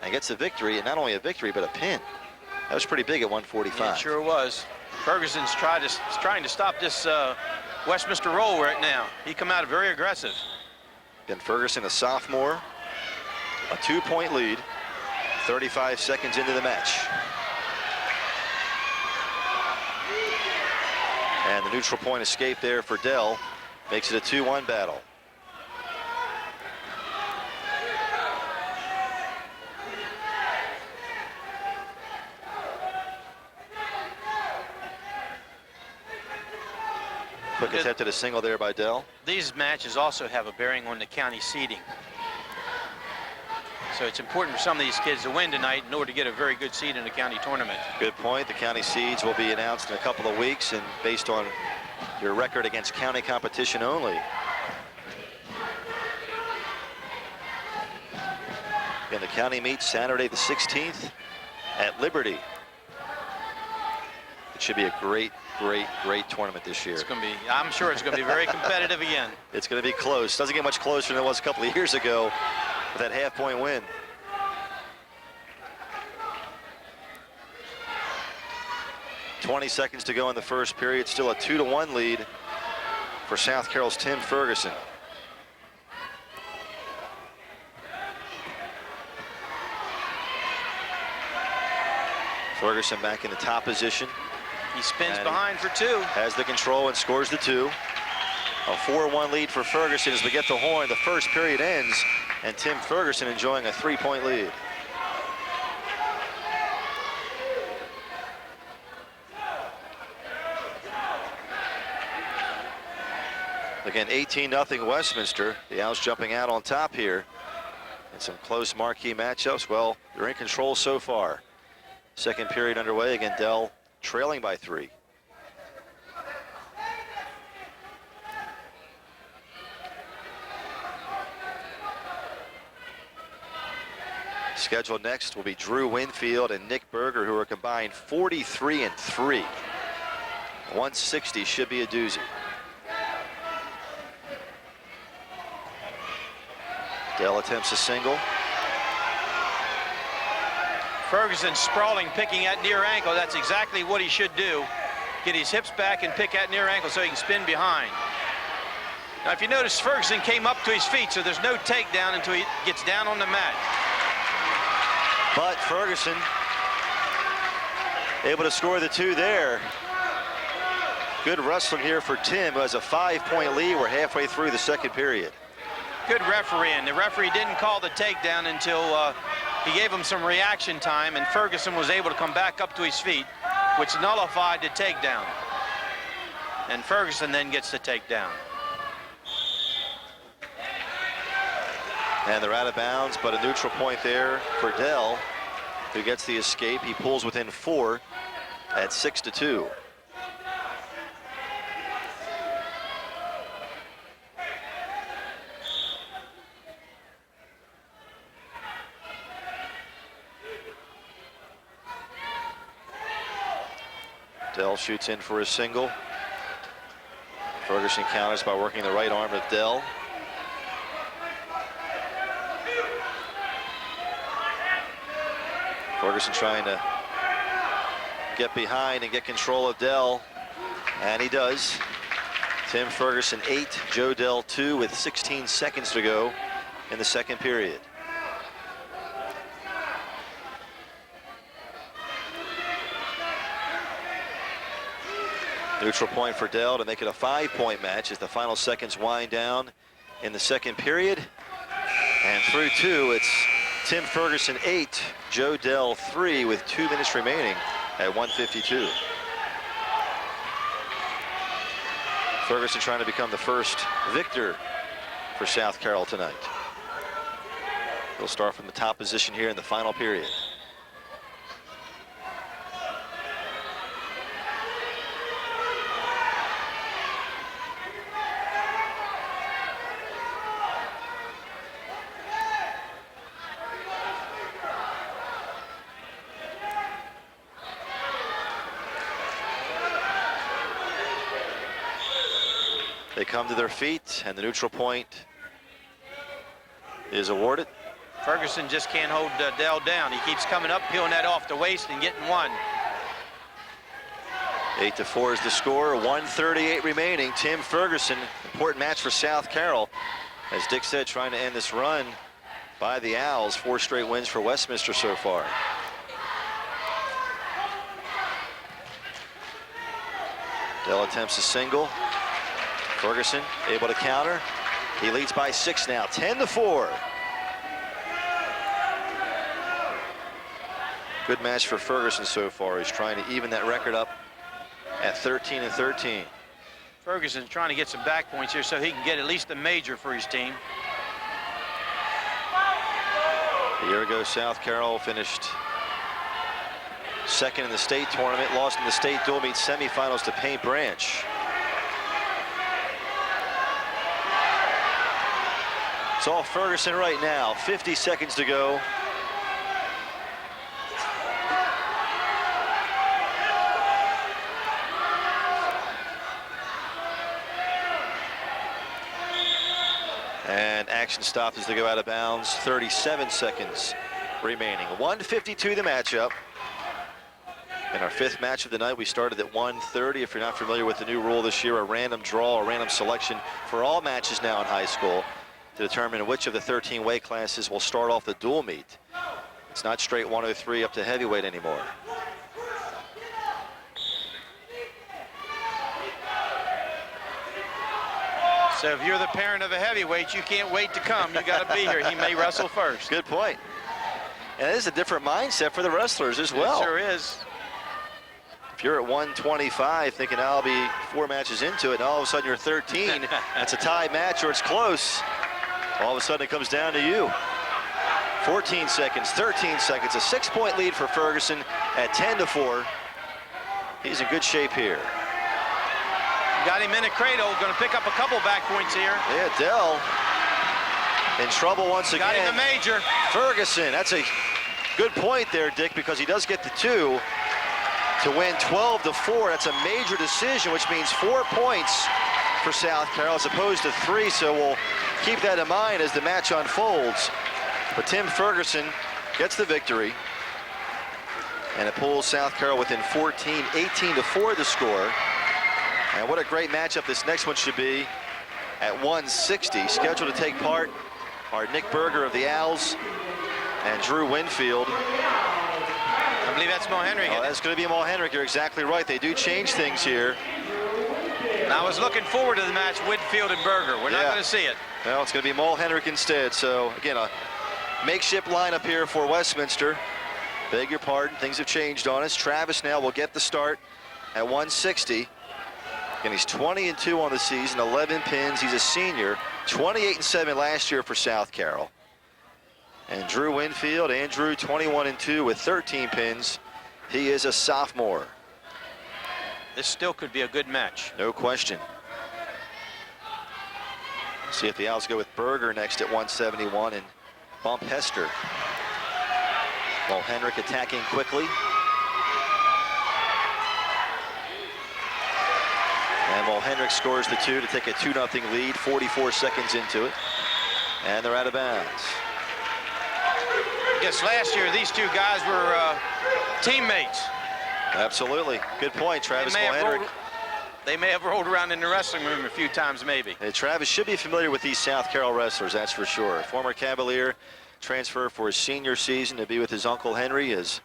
and gets the victory, and not only a victory, but a pin. That was pretty big at 145. Yeah, it sure was. Ferguson's trying to stop this Westminster roll we're at now. He come out very aggressive. Again, Ferguson, a sophomore, a 2-point lead, 35 seconds into the match. And the neutral point escape there for Dell makes it a 2-1 battle. Quick attempt at a single there by Dell. These matches also have a bearing on the county seeding. So it's important for some of these kids to win tonight in order to get a very good seed in the county tournament. Good point. The county seeds will be announced in a couple of weeks and based on your record against county competition only. And the county meets Saturday the 16th at Liberty. It should be a great tournament this year. It's going to be, I'm sure it's going to be very competitive again. It's going to be close. Doesn't get much closer than it was a couple of years ago with that half-point win. .20 seconds to go in the first period. Still a 2-1 lead for South Carroll's Tim Ferguson. Ferguson back in the top position. He spins behind for 2. Has the control and scores the 2. A 4-1 lead for Ferguson as we get the horn. The first period ends, and Tim Ferguson enjoying a 3-point lead. Again, 18-0 Westminster. The Owls jumping out on top here. And some close marquee matchups. Well, they're in control so far. Second period underway. Again, Dell trailing by 3. Scheduled next will be Drew Winfield and Nick Berger, who are combined 43-3. 160 should be a doozy. Dell attempts a single. Ferguson sprawling, picking at near ankle. That's exactly what he should do. Get his hips back and pick at near ankle so he can spin behind. Now, if you notice, Ferguson came up to his feet, so there's no takedown until he gets down on the mat. But Ferguson able to score the 2 there. Good wrestling here for Tim, who has a 5-point lead. We're halfway through the second period. Good refereeing. The referee didn't call the takedown until he gave him some reaction time, and Ferguson was able to come back up to his feet, which nullified the takedown. And Ferguson then gets the takedown. And they're out of bounds, but a neutral point there for Dell, who gets the escape. He pulls within 4 at 6-2. Dell shoots in for a single. Ferguson counters by working the right arm of Dell. Ferguson trying to get behind and get control of Dell, and he does. Tim Ferguson 8, Joe Dell 2 with 16 seconds to go in the second period. Neutral point for Dell to make it a 5-point match as the final seconds wind down in the second period. And through 2, it's Tim Ferguson 8, Joe Dell 3 with 2 minutes remaining at 1:52. Ferguson trying to become the first victor for South Carroll tonight. He'll start from the top position here in the final period. They come to their feet, and the neutral point is awarded. Ferguson just can't hold Dell down. He keeps coming up, peeling that off the waist and getting one. 8-4 is the score, 1:38 remaining. Tim Ferguson, important match for South Carroll. As Dick said, trying to end this run by the Owls. 4 straight wins for Westminster so far. Dell attempts a single. Ferguson able to counter. He leads by 6 now, 10-4. Good match for Ferguson so far. He's trying to even that record up at 13-13. Ferguson's trying to get some back points here so he can get at least a major for his team. A year ago, South Carroll finished second in the state tournament, lost in the state dual meet semifinals to Paint Branch. It's all Ferguson right now, 50 seconds to go. And action stopped as they go out of bounds. 37 seconds remaining. 1:52 the matchup. In our 5th match of the night, we started at 1:30. If you're not familiar with the new rule this year, a random draw, a random selection for all matches now in high school to determine which of the 13 weight classes will start off the dual meet. It's not straight 103 up to heavyweight anymore. So if you're the parent of a heavyweight, you can't wait to come. You got to be here. He may wrestle first. Good point. And it is a different mindset for the wrestlers as well. It sure is. If you're at 125 thinking I'll be 4 matches into it, and all of a sudden you're 13, that's a tie match or it's close. All of a sudden it comes down to you. 14 seconds, 13 seconds, a 6-point lead for Ferguson at 10-4. He's in good shape here. Got him in a cradle, going to pick up a couple back points here. Yeah, Dell in trouble once again. Got him the major. Ferguson, that's a good point there, Dick, because he does get the 2 to win 12-4. That's a major decision, which means 4 points for South Carroll as opposed to 3, so we'll keep that in mind as the match unfolds. But Tim Ferguson gets the victory, and it pulls South Carroll within 14, 18-4 the score. And what a great matchup this next one should be at 160. Scheduled to take part are Nick Berger of the Owls and Drew Winfield. I believe that's Mo Henrik. Oh, that's going to be Mo Henrik. You're exactly right. They do change things here. And I was looking forward to the match, Winfield and Berger. We're not going to see it. Well, it's going to be Mo Henrik instead. So, again, a makeshift lineup here for Westminster. Beg your pardon. Things have changed on us. Travis now will get the start at 160. And he's 20-2 on the season, 11 pins. He's a senior, 28-7 last year for South Carroll. And Drew Winfield, Andrew, 21-2 with 13 pins. He is a sophomore. This still could be a good match. No question. See if the Owls go with Berger next at 171 and bump Hester. While Henrik attacking quickly. And Mulhenrich scores the 2 to take a 2-0 lead, 44 seconds into it. And they're out of bounds. I guess last year these two guys were teammates. Absolutely. Good point, Travis Mulhenrich. They may have rolled around in the wrestling room a few times, maybe. Hey, Travis should be familiar with these South Carroll wrestlers, that's for sure. Former Cavalier, transferred for his senior season to be with his uncle Henry as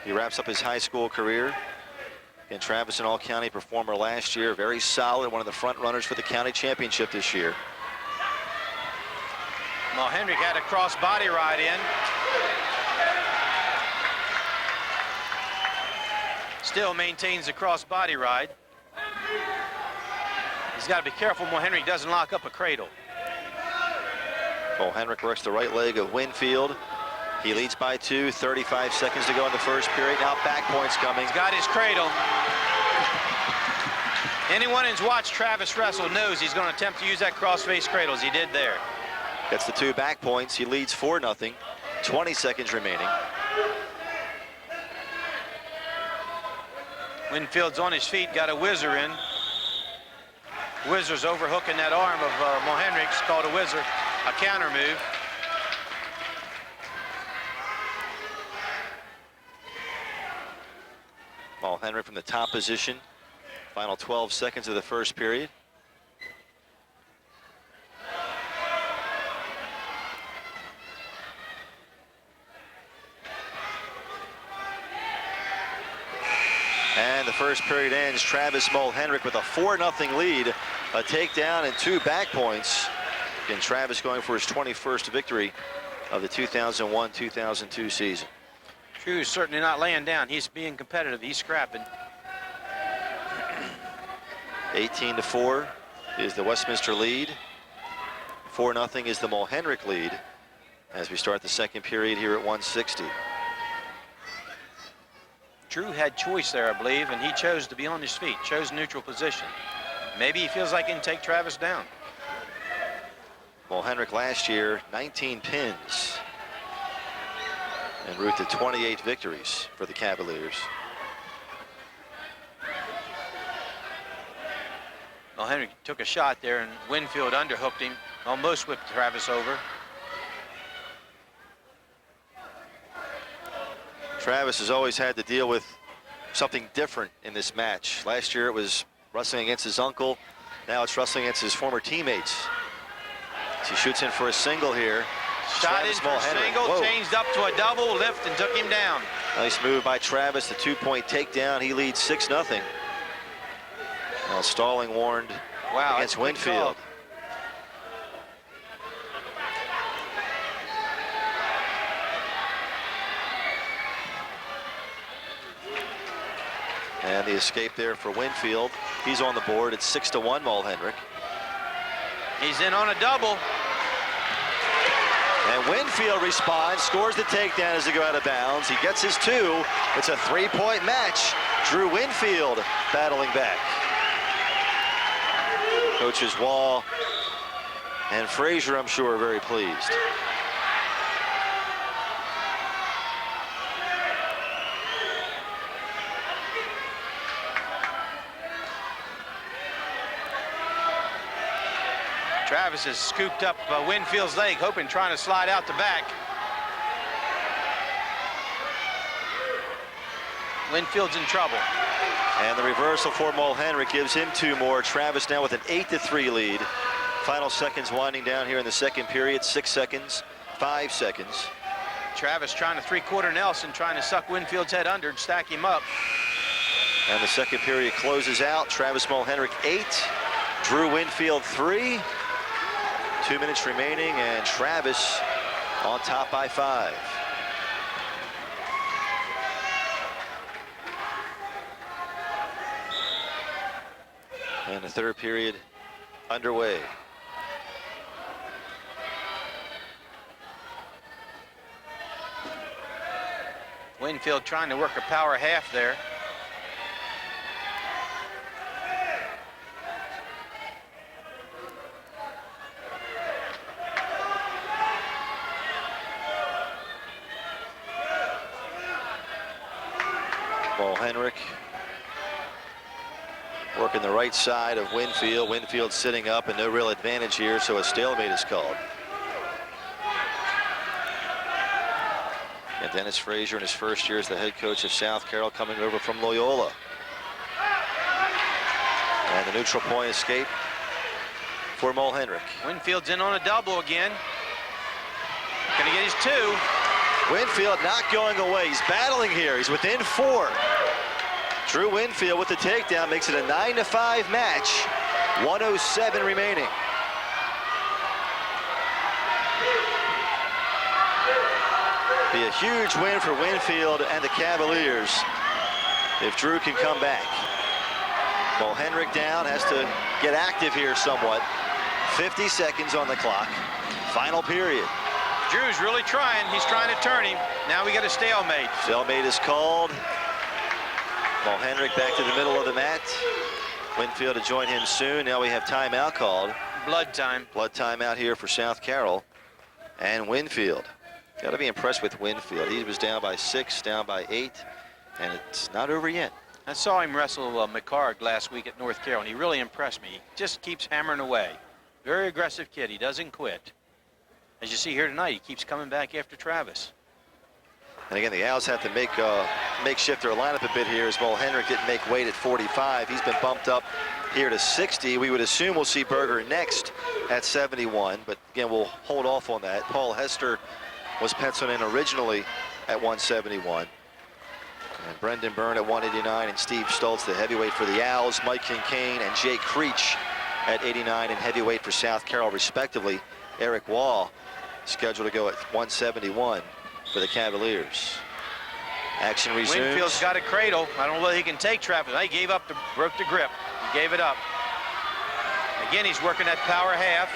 he wraps up his high school career. And Travis, an all-county performer last year, very solid, one of the front runners for the county championship this year. Mulhenrich had a cross body ride in. Still maintains the cross body ride. He's got to be careful Mulhenrich doesn't lock up a cradle. Mulhenrich works the right leg of Winfield. He leads by 2, 35 seconds to go in the first period. Now back points coming. He's got his cradle. Anyone who's watched Travis wrestle knows he's going to attempt to use that cross-face cradle as he did there. Gets the 2 back points. He leads 4-0. 20 seconds remaining. Winfield's on his feet, got a whizzer in. Whizzer's overhooking that arm of Mulhenrich. It's called a whizzer, a counter move. Mulhenrich from the top position. Final 12 seconds of the first period. And the first period ends. Travis Mulhenrich with a 4-0 lead, a takedown and 2 back points. And Travis going for his 21st victory of the 2001-2002 season. Drew's certainly not laying down. He's being competitive. He's scrapping. 18-4 is the Westminster lead. 4-0 is the Mulhenrich lead as we start the second period here at 160. Drew had choice there, I believe, and he chose to be on his feet, chose neutral position. Maybe he feels like he can take Travis down. Mulhenrich last year, 19 pins. En route to 28 victories for the Cavaliers. Mulhenrich took a shot there, and Winfield underhooked him, almost whipped Travis over. Travis has always had to deal with something different in this match. Last year it was wrestling against his uncle. Now it's wrestling against his former teammates. As he shoots in for a single here. Shot Travis in for a single, Whoa. changed up to a double lift and took him down. Nice move by Travis, the 2-point takedown. He leads 6-0. Now stalling warned against Winfield. And the escape there for Winfield. He's on the board. It's 6-1 Mulhenrich. He's in on a double. And Winfield responds, scores the takedown as they go out of bounds. He gets his 2. It's a 3-point match. Drew Winfield battling back. Coaches Wall and Frazier, I'm sure, are very pleased. Travis has scooped up Winfield's leg, trying to slide out the back. Winfield's in trouble. And the reversal for Mulhenrich gives him 2 more. Travis now with an 8-3 lead. Final seconds winding down here in the second period. 6 seconds, 5 seconds. Travis trying to 3-quarter Nelson, trying to suck Winfield's head under and stack him up. And the second period closes out. Travis Mulhenrich 8, Drew Winfield 3. 2 minutes remaining, and Travis on top by 5. And the third period underway. Winfield trying to work a power half there. Mulhenrich Working the right side of Winfield. Winfield sitting up and no real advantage here, so a stalemate is called. And Dennis Frazier in his first year as the head coach of South Carroll, coming over from Loyola. And the neutral point escape for Mulhenrich. Winfield's in on a double again. Gonna get his 2. Winfield not going away. He's battling here. He's within 4. Drew Winfield with the takedown makes it a 9-5 match. 1:07 remaining. Be a huge win for Winfield and the Cavaliers if Drew can come back. Mulhenrich down, has to get active here somewhat. 50 seconds on the clock. Final period. Drew's really trying. He's trying to turn him. Now we got a stalemate. Stalemate is called. Mulhenrich back to the middle of the mat. Winfield to join him soon. Now we have timeout called. Blood time. Blood timeout here for South Carroll and Winfield. Got to be impressed with Winfield. He was down by 6, down by 8, and it's not over yet. I saw him wrestle McCarg last week at North Carroll, and he really impressed me. He just keeps hammering away. Very aggressive kid. He doesn't quit. As you see here tonight, he keeps coming back after Travis. And again, the Owls have to makeshift their lineup a bit here as Mulhenrich didn't make weight at 45. He's been bumped up here to 60. We would assume we'll see Berger next at 71, but again, we'll hold off on that. Paul Hester was penciled in originally at 171. And Brendan Byrne at 189, and Steve Stoltz, the heavyweight for the Owls. Mike Kincaid and Jay Creech at 89 and heavyweight for South Carroll, respectively. Eric Wall scheduled to go at 171 for the Cavaliers. Action resumes. Winfield's got a cradle. I don't know whether he can take Travis. He gave up, broke the grip. He gave it up. Again, he's working that power half.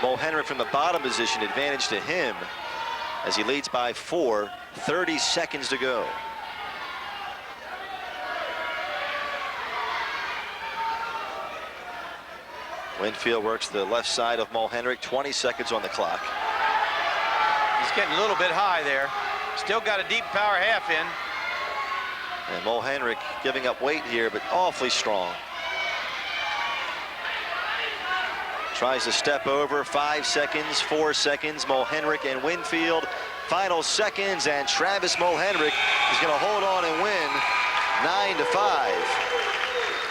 Mulhenrich from the bottom position, advantage to him as he leads by 4, 30 seconds to go. Winfield works the left side of Mulhenrich, 20 seconds on the clock. He's getting a little bit high there. Still got a deep power half in. And Mulhenrich giving up weight here, but awfully strong. Tries to step over, 5 seconds, 4 seconds. Mulhenrich and Winfield, final seconds, and Travis Mulhenrich is going to hold on and win 9-5.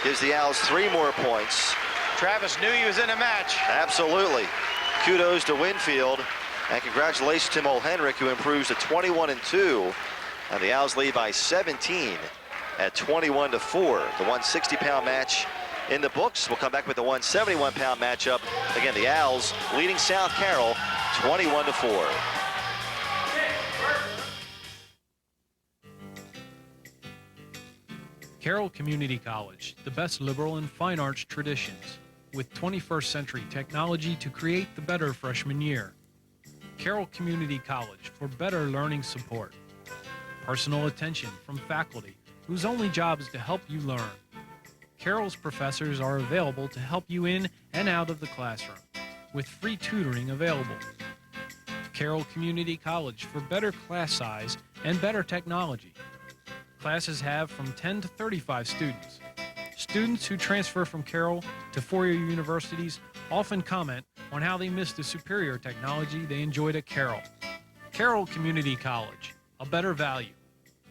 Gives the Owls 3 more points. Travis knew he was in a match. Absolutely. Kudos to Winfield, and congratulations to Mulhenrich, who improves to 21-2. And the Owls lead by 17 at 21-4. The 160-pound match in the books. We'll come back with the 171-pound matchup. Again, the Owls leading South Carroll 21-4. Carroll Community College, the best liberal and fine arts traditions, with 21st century technology to create the better freshman year. Carroll Community College for better learning support. Personal attention from faculty whose only job is to help you learn. Carroll's professors are available to help you in and out of the classroom, with free tutoring available. Carroll Community College for better class size and better technology. Classes have from 10 to 35 students. Students who transfer from Carroll to four-year universities often comment on how they miss the superior technology they enjoyed at Carroll. Carroll Community College, a better value.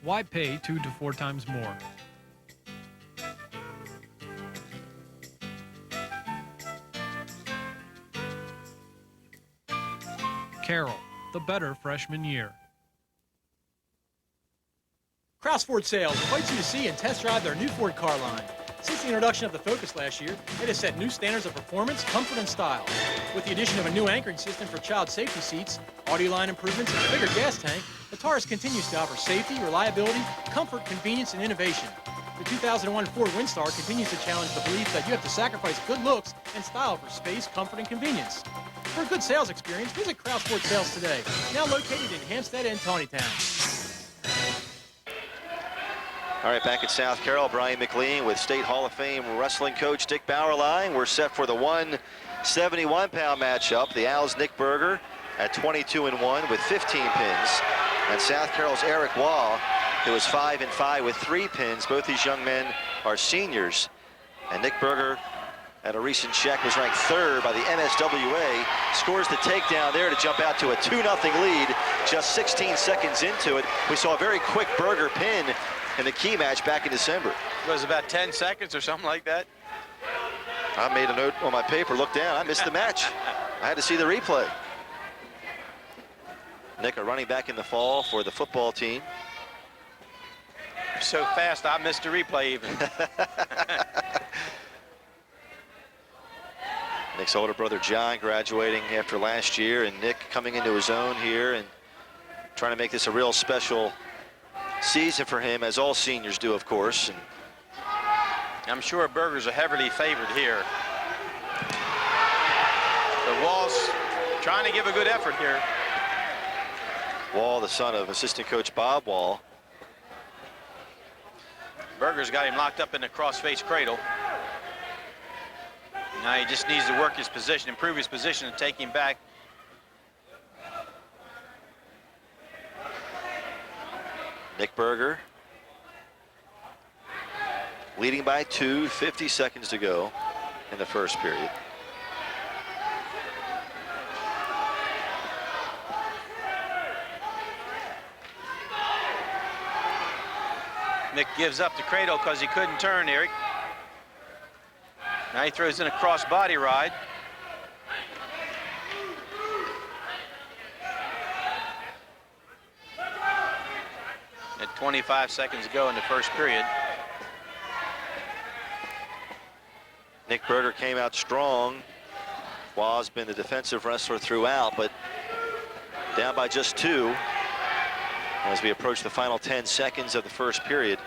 Why pay 2 to 4 times more? Carroll, the better freshman year. Kraus Ford Sales invites you to see and test drive their new Ford car line. Since the introduction of the Focus last year, it has set new standards of performance, comfort, and style. With the addition of a new anchoring system for child safety seats, audio line improvements, and a bigger gas tank, the Taurus continues to offer safety, reliability, comfort, convenience, and innovation. The 2001 Ford Windstar continues to challenge the belief that you have to sacrifice good looks and style for space, comfort, and convenience. For a good sales experience, visit Kraus Ford Sales today, now located in Hampstead and Tawnytown. All right, back at South Carroll, Brian McLean with State Hall of Fame wrestling coach Dick Bauerlein. We're set for the 171-pound matchup. The Owls' Nick Berger at 22-1 with 15 pins. And South Carroll's Eric Waugh, who is 5-5 with 3 pins. Both these young men are seniors. And Nick Berger, at a recent check, was ranked 3rd by the MSWA. Scores the takedown there to jump out to a 2-0 lead just 16 seconds into it. We saw a very quick Berger pin in the key match back in December. It was about 10 seconds or something like that. I made a note on my paper, looked down, I missed the match. I had to see the replay. Nick, a running back in the fall for the football team. So fast, I missed the replay even. Nick's older brother John graduating after last year, and Nick coming into his own here and trying to make this a real special season for him, as all seniors do, of course. And I'm sure Berger's are heavily favored here. The Wall's trying to give a good effort here. Wall, the son of assistant coach Bob Wall. Berger's got him locked up in the cross-face cradle. Now he just needs to work his position, improve his position, and take him back. Nick Berger leading by 2, 50 seconds to go in the first period. Nick gives up the cradle because he couldn't turn, Eric. Now he throws in a cross body ride. At 25 seconds to go in the first period. Nick Berger came out strong. Wall's been the defensive wrestler throughout, but down by just 2 as we approach the final 10 seconds of the first period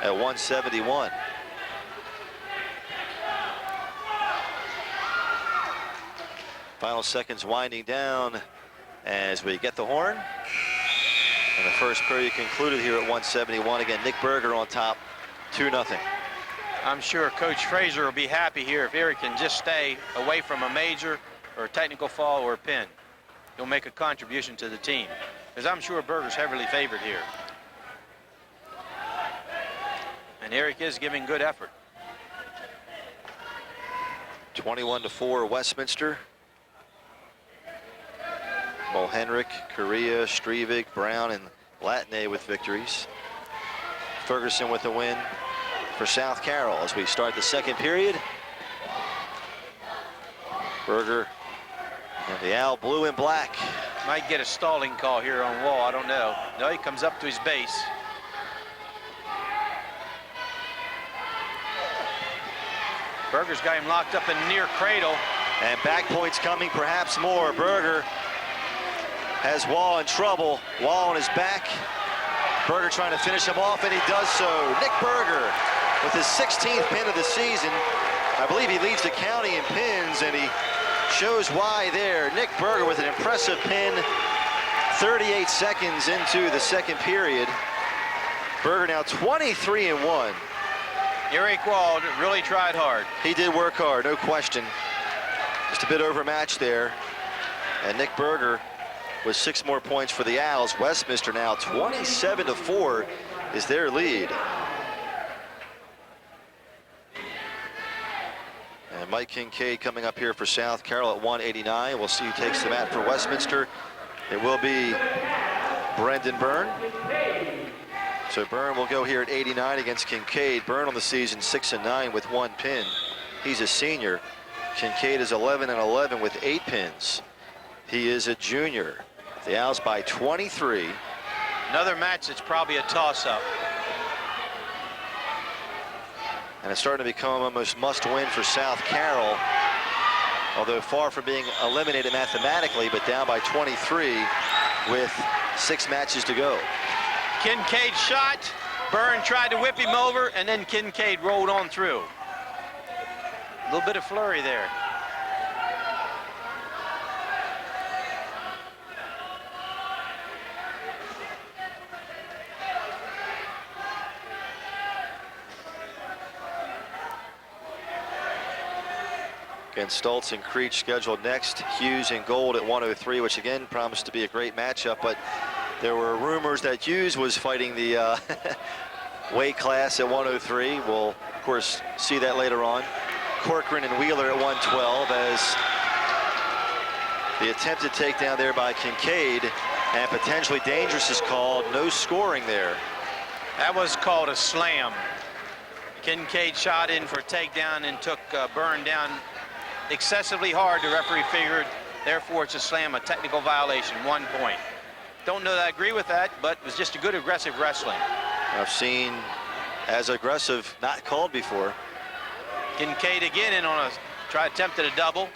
at 171. Final seconds winding down as we get the horn. And the first period concluded here at 171. Again, Nick Berger on top, 2-0. I'm sure Coach Fraser will be happy here if Eric can just stay away from a major or a technical fall or a pin. He'll make a contribution to the team, because I'm sure Berger's heavily favored here. And Eric is giving good effort. 21-4 Westminster. Mulhenrick, Correa, Strivik, Brown, and Latney with victories. Ferguson with the win for South Carroll as we start the second period. Berger and the Owl blue and black. Might get a stalling call here on Wall, I don't know. No, he comes up to his base. Berger's got him locked up in near cradle. And back points coming, perhaps more. Berger has Wall in trouble. Wall on his back. Berger trying to finish him off, and he does so. Nick Berger with his 16th pin of the season. I believe he leads the county in pins, and he shows why there. Nick Berger with an impressive pin, 38 seconds into the second period. Berger now 23-1. Eric Wall really tried hard. He did work hard, no question. Just a bit overmatched there. And Nick Berger with 6 more points for the Owls. Westminster now 27-4 is their lead. And Mike Kincaid coming up here for South Carroll at 189. We'll see who takes the mat for Westminster. It will be Brendan Byrne. So Byrne will go here at 89 against Kincaid. Byrne on the season 6-9 with 1 pin. He's a senior. Kincaid is 11-11 with 8 pins. He is a junior. The Owls by 23. Another match that's probably a toss-up. And it's starting to become almost must-win for South Carroll. Although far from being eliminated mathematically, but down by 23 with 6 matches to go. Kincaid shot. Byrne tried to whip him over, and then Kincaid rolled on through. A little bit of flurry there. Again, Stoltz and Creech scheduled next. Hughes and Gold at 103, which again promised to be a great matchup, but there were rumors that Hughes was fighting the weight class at 103. We'll, of course, see that later on. Corcoran and Wheeler at 112 as the attempted takedown there by Kincaid and potentially dangerous is called. No scoring there. That was called a slam. Kincaid shot in for a takedown and took Byrne down excessively hard. The referee figured, therefore it's a slam, a technical violation, 1 point. Don't know that I agree with that, but it was just a good aggressive wrestling. I've seen as aggressive not called before. Kincaid again in on a attempted a double.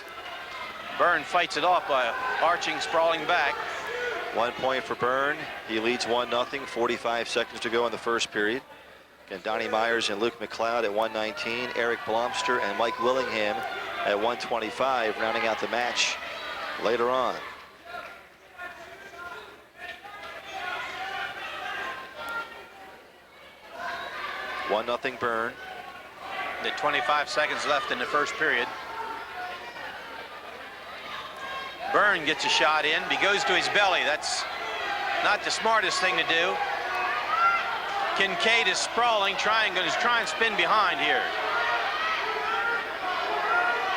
Byrne fights it off by arching, sprawling back. 1 point for Byrne. He leads 1-0, 45 seconds to go in the first period. Again, Donnie Myers and Luke McLeod at 119, Eric Blomster and Mike Willingham at 125, rounding out the match later on. One nothing Byrne. The 25 seconds left in the first period. Byrne gets a shot in. He goes to his belly. That's not the smartest thing to do. Kincaid is sprawling, trying to try and spin behind here.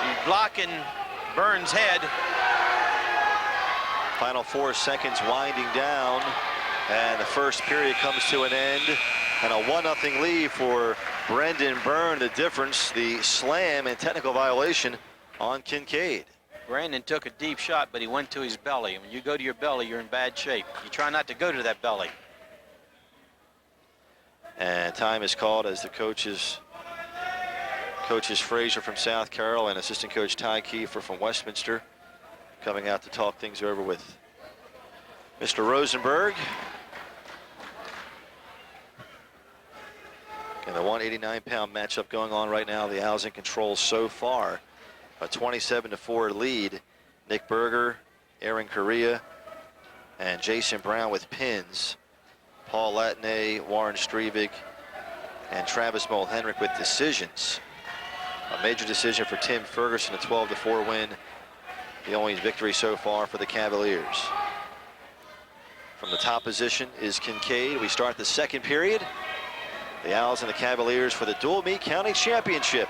He's blocking Byrne's head. Final 4 seconds winding down, and the first period comes to an end. And a 1-0 lead for Brendan Byrne. The difference, the slam and technical violation on Kincaid. Brandon took a deep shot, but he went to his belly. When you go to your belly, you're in bad shape. You try not to go to that belly. And time is called as the coaches Frazier from South Carroll and assistant coach Ty Kiefer from Westminster coming out to talk things over with Mr. Rosenberg. And the 189-pound matchup going on right now. The Owls in control so far. A 27-4 lead. Nick Berger, Aaron Correa, and Jason Brown with pins. Paul Latney, Warren Strevig, and Travis Mulhenrick with decisions. A major decision for Tim Ferguson, a 12-4 win. The only victory so far for the Cavaliers. From the top position is Kincaid. We start the second period. The Owls and the Cavaliers for the Dual Meet County Championship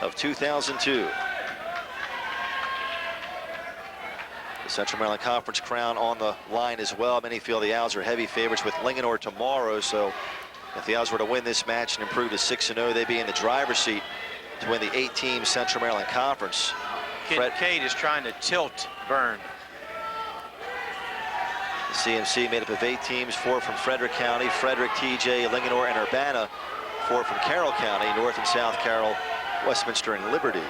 of 2002. The Central Maryland Conference crown on the line as well. Many feel the Owls are heavy favorites with Linganore tomorrow, so if the Owls were to win this match and improve to 6-0, they'd be in the driver's seat to win the 8-team Central Maryland Conference. Kincaid is trying to tilt Byrne. The CMC made up of 8 teams, 4 from Frederick County, Frederick, TJ, Linganore, and Urbana, 4 from Carroll County, North and South Carroll, Westminster, and Liberty.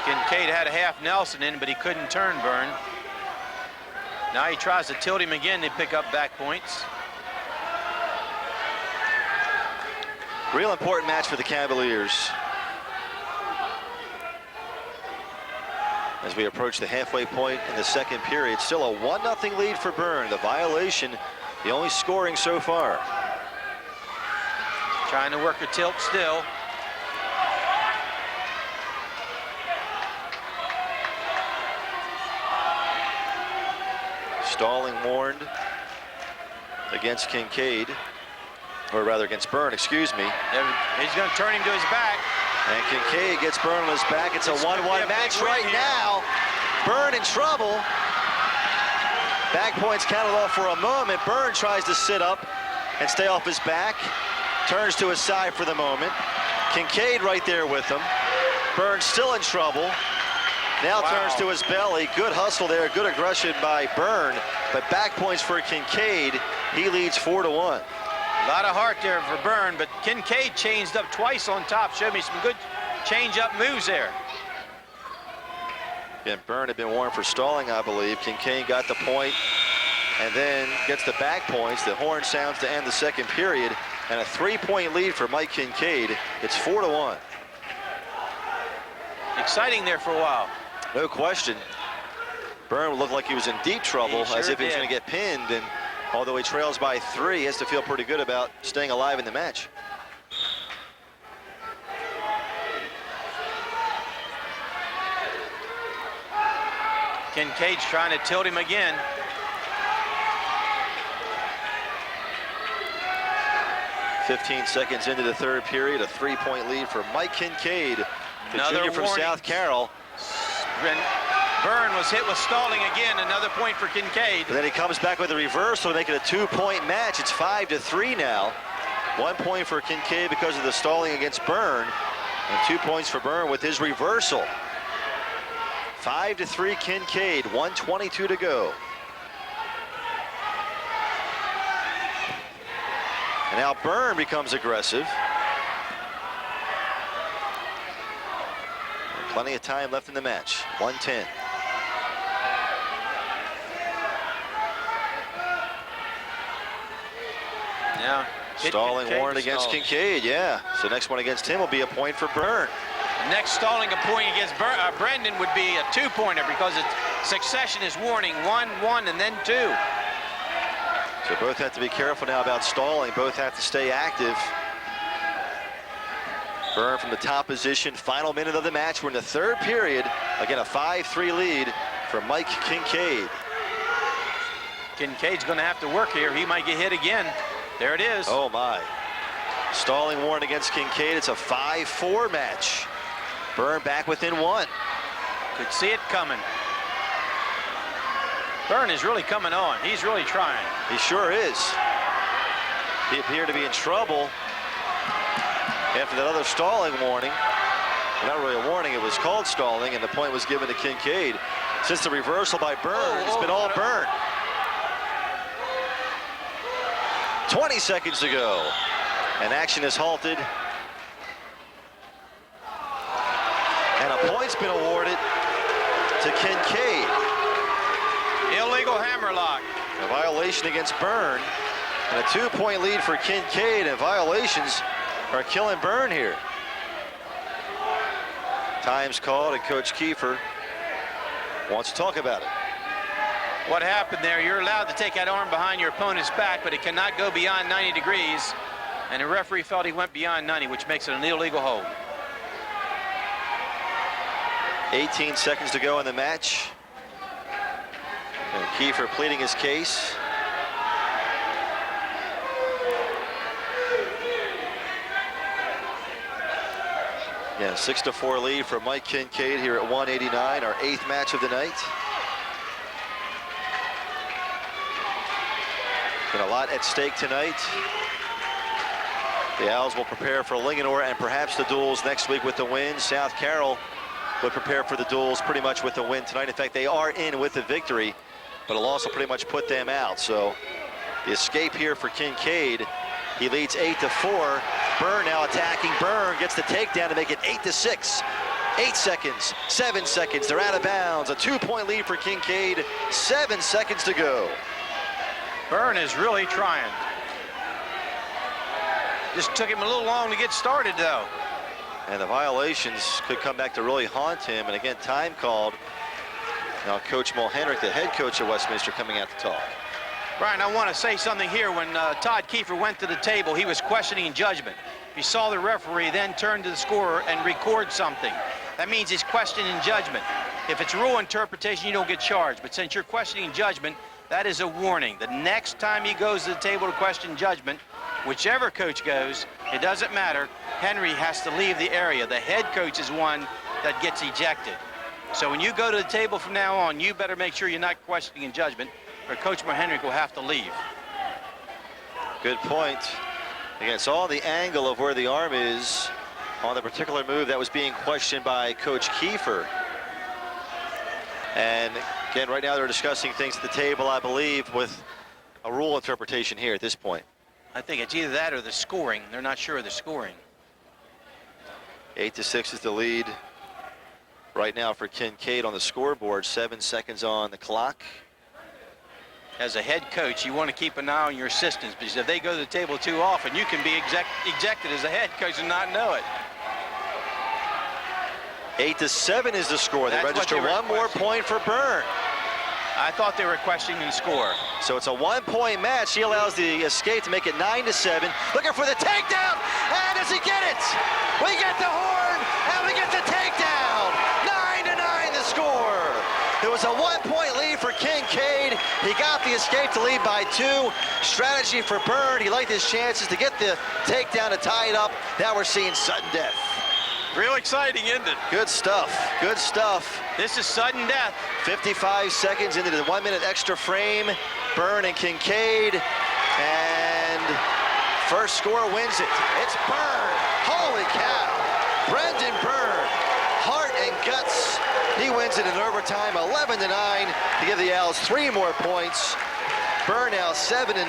Kincaid had a half Nelson in, but he couldn't turn Byrne. Now he tries to tilt him again to pick up back points. Real important match for the Cavaliers. As we approach the halfway point in the second period, still a 1-0 lead for Byrne. The violation, the only scoring so far. Trying to work a tilt still. Stalling warned against Kincaid, or rather against Byrne, excuse me. He's going to turn him to his back. And Kincaid gets Byrne on his back. It's a 1-1 match right now. Byrne in trouble. Back points counted off for a moment. Byrne tries to sit up and stay off his back. Turns to his side for the moment. Kincaid right there with him. Byrne still in trouble. Now turns to his belly. Good hustle there, good aggression by Byrne. But back points for Kincaid. He leads 4-1. A lot of heart there for Byrne, but Kincaid changed up twice on top. Showed me some good change-up moves there. Again, Byrne had been warned for stalling, I believe. Kincaid got the point and then gets the back points. The horn sounds to end the second period, and a 3-point lead for Mike Kincaid. It's 4-1. Exciting there for a while. No question. Byrne looked like he was in deep trouble, He sure as if he was did. going to get pinned, and although he trails by 3, he has to feel pretty good about staying alive in the match. Kincaid's trying to tilt him again. 15 seconds into the third period, a 3-point lead for Mike Kincaid, the junior from South Carroll. Byrne was hit with stalling again, another point for Kincaid. And then he comes back with a reversal to make it a 2-point match. It's 5-3 now. 1 point for Kincaid because of the stalling against Byrne, and 2 points for Byrne with his reversal. 5-3 Kincaid, 1:22 to go. And now Byrne becomes aggressive. And plenty of time left in the match, 1:10. Yeah. Stalling warrant against Kincaid, yeah. So next one against him will be a point for Byrne. Next stalling a point against Brendan would be a 2-pointer because its succession is warning 1, 1, and then 2. So both have to be careful now about stalling. Both have to stay active. Byrne from the top position. Final minute of the match. We're in the third period. Again, a 5-3 lead for Mike Kincaid. Kincaid's going to have to work here. He might get hit again. There it is. Oh, my. Stalling warrant against Kincaid. It's a 5-4 match. Byrne back within 1. Could see it coming. Byrne is really coming on. He's really trying. He sure is. He appeared to be in trouble after that other stalling warning. Not really a warning, it was called stalling, and the point was given to Kincaid. Since the reversal by Byrne, it's been all Byrne. 20 seconds to go, and action is halted. And a point's been awarded to Kincaid. Illegal hammerlock. A violation against Byrne, and a 2-point lead for Kincaid, and violations are killing Byrne here. Time's called, and Coach Kiefer wants to talk about it. What happened there, you're allowed to take that arm behind your opponent's back, but it cannot go beyond 90 degrees. And the referee felt he went beyond 90, which makes it an illegal hold. 18 seconds to go in the match. And Kiefer pleading his case. Yeah, 6-4 lead for Mike Kincaid here at 189, our 8th match of the night. Been a lot at stake tonight. The Owls will prepare for Linganore and perhaps the duels next week with the win. South Carroll would prepare for the duels pretty much with the win tonight. In fact, they are in with the victory, but it'll also pretty much put them out. So the escape here for Kincaid. He leads 8-4. Byrne now attacking. Byrne gets the takedown to make it 8-6. 8 seconds, 7 seconds. They're out of bounds. A 2-point lead for Kincaid. 7 seconds to go. Byrne is really trying. Just took him a little long to get started, though. And the violations could come back to really haunt him. And again, time called. Now Coach Mulhenrich, the head coach of Westminster, coming out to talk. Brian, I want to say something here. When Todd Kiefer went to the table, he was questioning judgment. He saw the referee, then turned to the scorer and record something. That means he's questioning judgment. If it's rule interpretation, you don't get charged. But since you're questioning judgment, that is a warning. The next time he goes to the table to question judgment, whichever coach goes, it doesn't matter. Henry has to leave the area. The head coach is one that gets ejected. So when you go to the table from now on, you better make sure you're not questioning judgment, or Coach Mulhenrich will have to leave. Good point. Again, it's all the angle of where the arm is on the particular move that was being questioned by Coach Kiefer. And again, right now they're discussing things at the table, I believe, with a rule interpretation here at this point. I think it's either that or the scoring. They're not sure of the scoring. 8-6 is the lead right now for Kincaid on the scoreboard. 7 seconds on the clock. As a head coach, you want to keep an eye on your assistants, because if they go to the table too often, you can be ejected as a head coach and not know it. 8-7 is the score. They register one more point for Byrne. I thought they were questioning the score. So it's a 1-point match. He allows the escape to make it 9-7. Looking for the takedown, and does he get it? We get the horn, and we get the takedown. 9-9 the score. It was a 1-point lead for Kincaid. He got the escape to lead by 2. Strategy for Byrne. He liked his chances to get the takedown to tie it up. Now we're seeing sudden death. Real exciting, isn't it? Good stuff. Good stuff. This is sudden death. 55 seconds into the 1-minute extra frame. Byrne and Kincaid. And first score wins it. It's Byrne. Holy cow. Brendan Byrne. Heart and guts. He wins it in overtime, 11-9 to give the Owls 3 more points. Byrne now 7-9.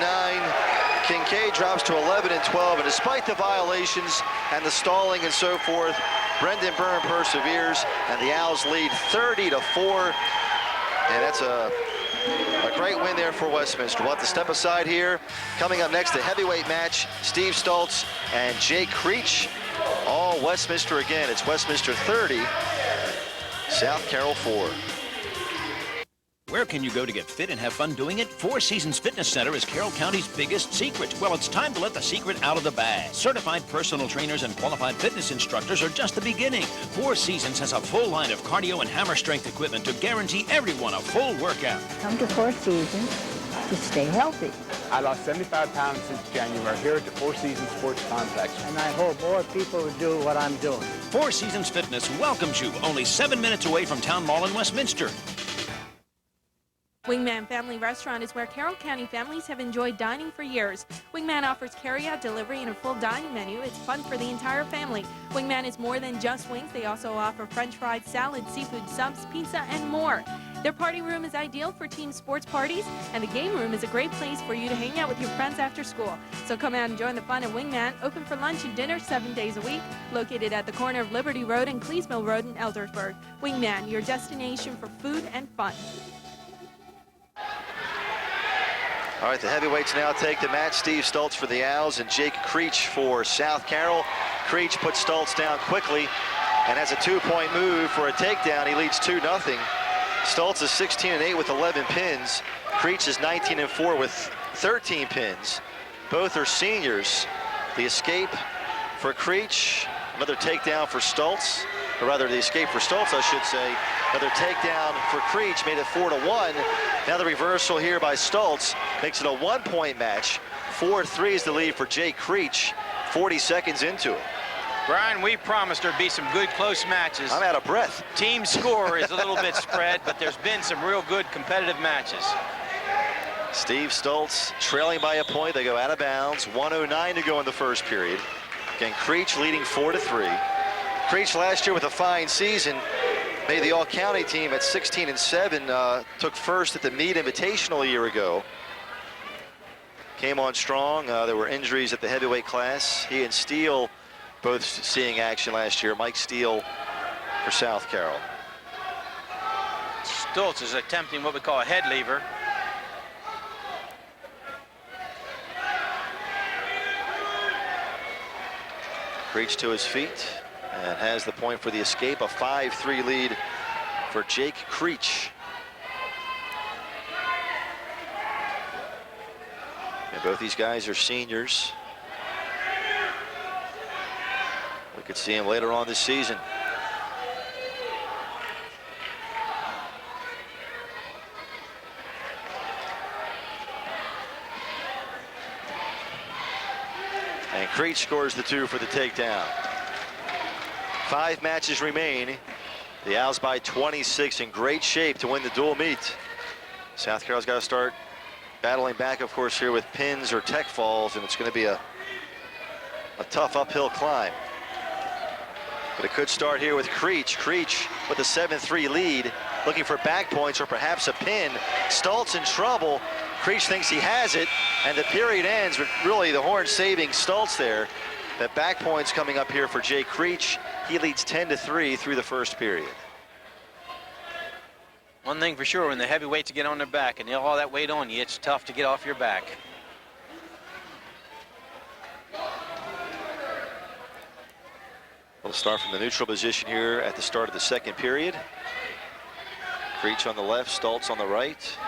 Kincaid drops to 11-12, and despite the violations and the stalling and so forth, Brendan Byrne perseveres, and the Owls lead 30-4. And that's a great win there for Westminster. We'll have to step aside here. Coming up next, the heavyweight match, Steve Stoltz and Jake Creech. All Westminster again. It's Westminster 30, South Carroll 4. Where can you go to get fit and have fun doing it? Four Seasons Fitness Center is Carroll County's biggest secret. Well, it's time to let the secret out of the bag. Certified personal trainers and qualified fitness instructors are just the beginning. Four Seasons has a full line of cardio and hammer strength equipment to guarantee everyone a full workout. Come to Four Seasons to stay healthy. I lost 75 pounds since January here at the Four Seasons Sports Complex. And I hope more people will do what I'm doing. Four Seasons Fitness welcomes you, only 7 minutes away from Town Mall in Westminster. Wingman Family Restaurant is where Carroll County families have enjoyed dining for years. Wingman offers carry-out, delivery, and a full dining menu. It's fun for the entire family. Wingman is more than just wings. They also offer French fries, salad, seafood subs, pizza, and more. Their party room is ideal for team sports parties, and the game room is a great place for you to hang out with your friends after school. So come out and join the fun at Wingman, open for lunch and dinner 7 days a week, located at the corner of Liberty Road and Cleesville Road in Eldersburg. Wingman, your destination for food and fun. All right, the heavyweights now take the match. Steve Stoltz for the Owls and Jake Creech for South Carroll. Creech puts Stoltz down quickly and has a 2-point move for a takedown. He leads 2-0. Stoltz is 16-8 with 11 pins. Creech is 19-4 with 13 pins. Both are seniors. The escape for Creech, another takedown for Stoltz, or rather the escape for Stoltz, I should say. Another takedown for Creech made it 4-1. Now the reversal here by Stoltz makes it a 1-point match. 4-3 is the lead for Jake Creech, 40 seconds into it. Brian, we promised there'd be some good close matches. I'm out of breath. Team score is a little bit spread, but there's been some real good competitive matches. Steve Stoltz trailing by a point. They go out of bounds. 1:09 to go in the first period. Again, Creech leading 4-3. Creech last year with a fine season. Made the all-county team at 16-7. Took first at the Meade Invitational a year ago. Came on strong. There were injuries at the heavyweight class. He and Steele both seeing action last year. Mike Steele for South Carroll. Stoltz is attempting what we call a head lever. Creech to his feet and has the point for the escape. A 5-3 lead for Jake Creech. And both these guys are seniors. We could see him later on this season. And Creech scores the 2 for the takedown. 5 matches remain. The Owls by 26, in great shape to win the dual meet. South Carroll's got to start battling back, of course, here with pins or tech falls, and it's going to be a tough uphill climb. But it could start here with Creech. Creech with a 7-3 lead, looking for back points or perhaps a pin. Stoltz in trouble. Creech thinks he has it, and the period ends with really the horn saving Stoltz there. That back point's coming up here for Jake Creech. He leads 10-3 through the first period. One thing for sure, when the heavyweights get on their back and they have all that weight on you, it's tough to get off your back. We'll start from the neutral position here at the start of the second period. Creech on the left, Stoltz on the right.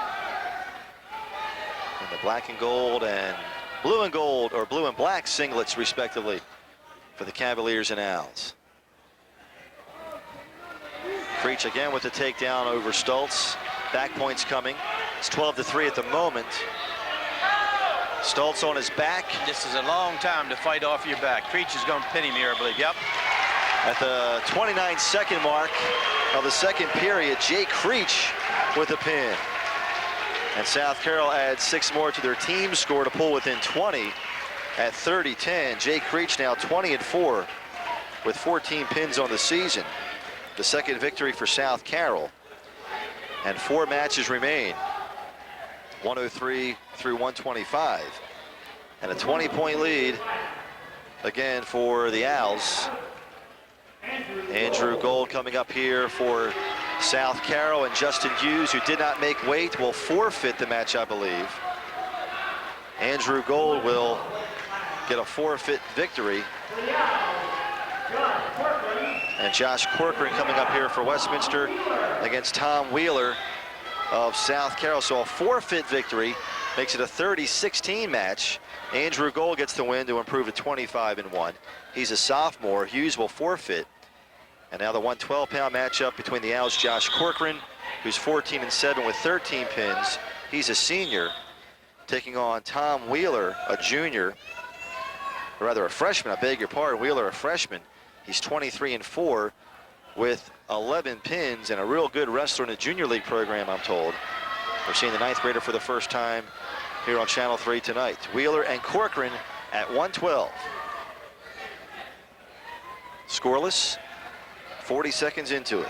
In the black and gold and blue and gold, or blue and black singlets, respectively, for the Cavaliers and Owls. Creech again with the takedown over Stultz. Back points coming. It's 12-3 at the moment. Stultz on his back. This is a long time to fight off your back. Creech is going to pin him here, I believe. Yep. At the 29-second mark of the second period, Jay Creech with a pin. And South Carroll adds 6 more to their team score to pull within 20 at 30-10. Jay Creech now 20-4 with 14 pins on the season. The second victory for South Carroll. And 4 matches remain. 103 through 125. And a 20-point lead again for the Owls. Andrew Gold coming up here for South Carroll, and Justin Hughes, who did not make weight, will forfeit the match, I believe. Andrew Gold will get a forfeit victory. And Josh Corcoran coming up here for Westminster against Tom Wheeler of South Carroll. So a forfeit victory makes it a 30-16 match. Andrew Gold gets the win to improve to 25-1. He's a sophomore. Hughes will forfeit. And now the 112-pound matchup between the Owls' Josh Corcoran, who's 14-7 with 13 pins. He's a senior, taking on Tom Wheeler, a junior, or rather a freshman, I beg your pardon. Wheeler, a freshman. He's 23-4 with 11 pins and a real good wrestler in the junior league program, I'm told. We're seeing the 9th grader for the first time here on Channel 3 tonight. Wheeler and Corcoran at 112. Scoreless. 40 seconds into it.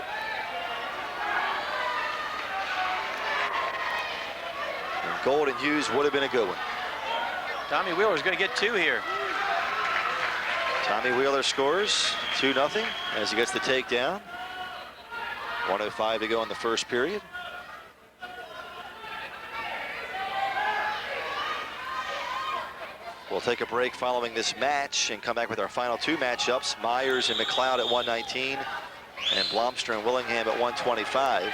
And Gold and Hughes would have been a good one. Tommy Wheeler's going to get 2 here. Tommy Wheeler scores 2-0 as he gets the takedown. 1:05 to go in the first period. We'll take a break following this match and come back with our final 2 matchups. Myers and McLeod at 119 and Blomster and Willingham at 125.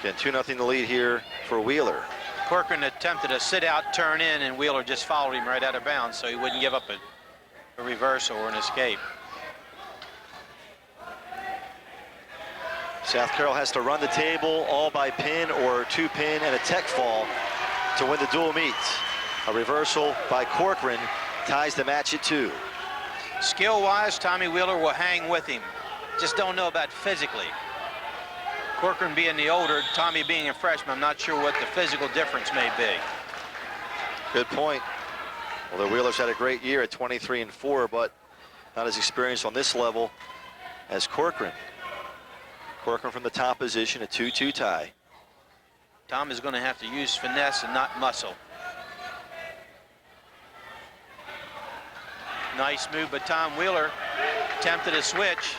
Again, 2-0 the lead here for Wheeler. Corcoran attempted a sit-out turn in, and Wheeler just followed him right out of bounds, so he wouldn't give up a reversal or an escape. South Carroll has to run the table all by pin or 2-pin and a tech fall to win the dual meet. A reversal by Corcoran ties the match at 2. Skill-wise, Tommy Wheeler will hang with him. Just don't know about physically. Corcoran being the older, Tommy being a freshman, I'm not sure what the physical difference may be. Good point. Well, the Wheelers had a great year at 23-4, but not as experienced on this level as Corcoran. Corcoran from the top position, a 2-2 tie. Tom is going to have to use finesse and not muscle. Nice move by Tom Wheeler. Attempted a switch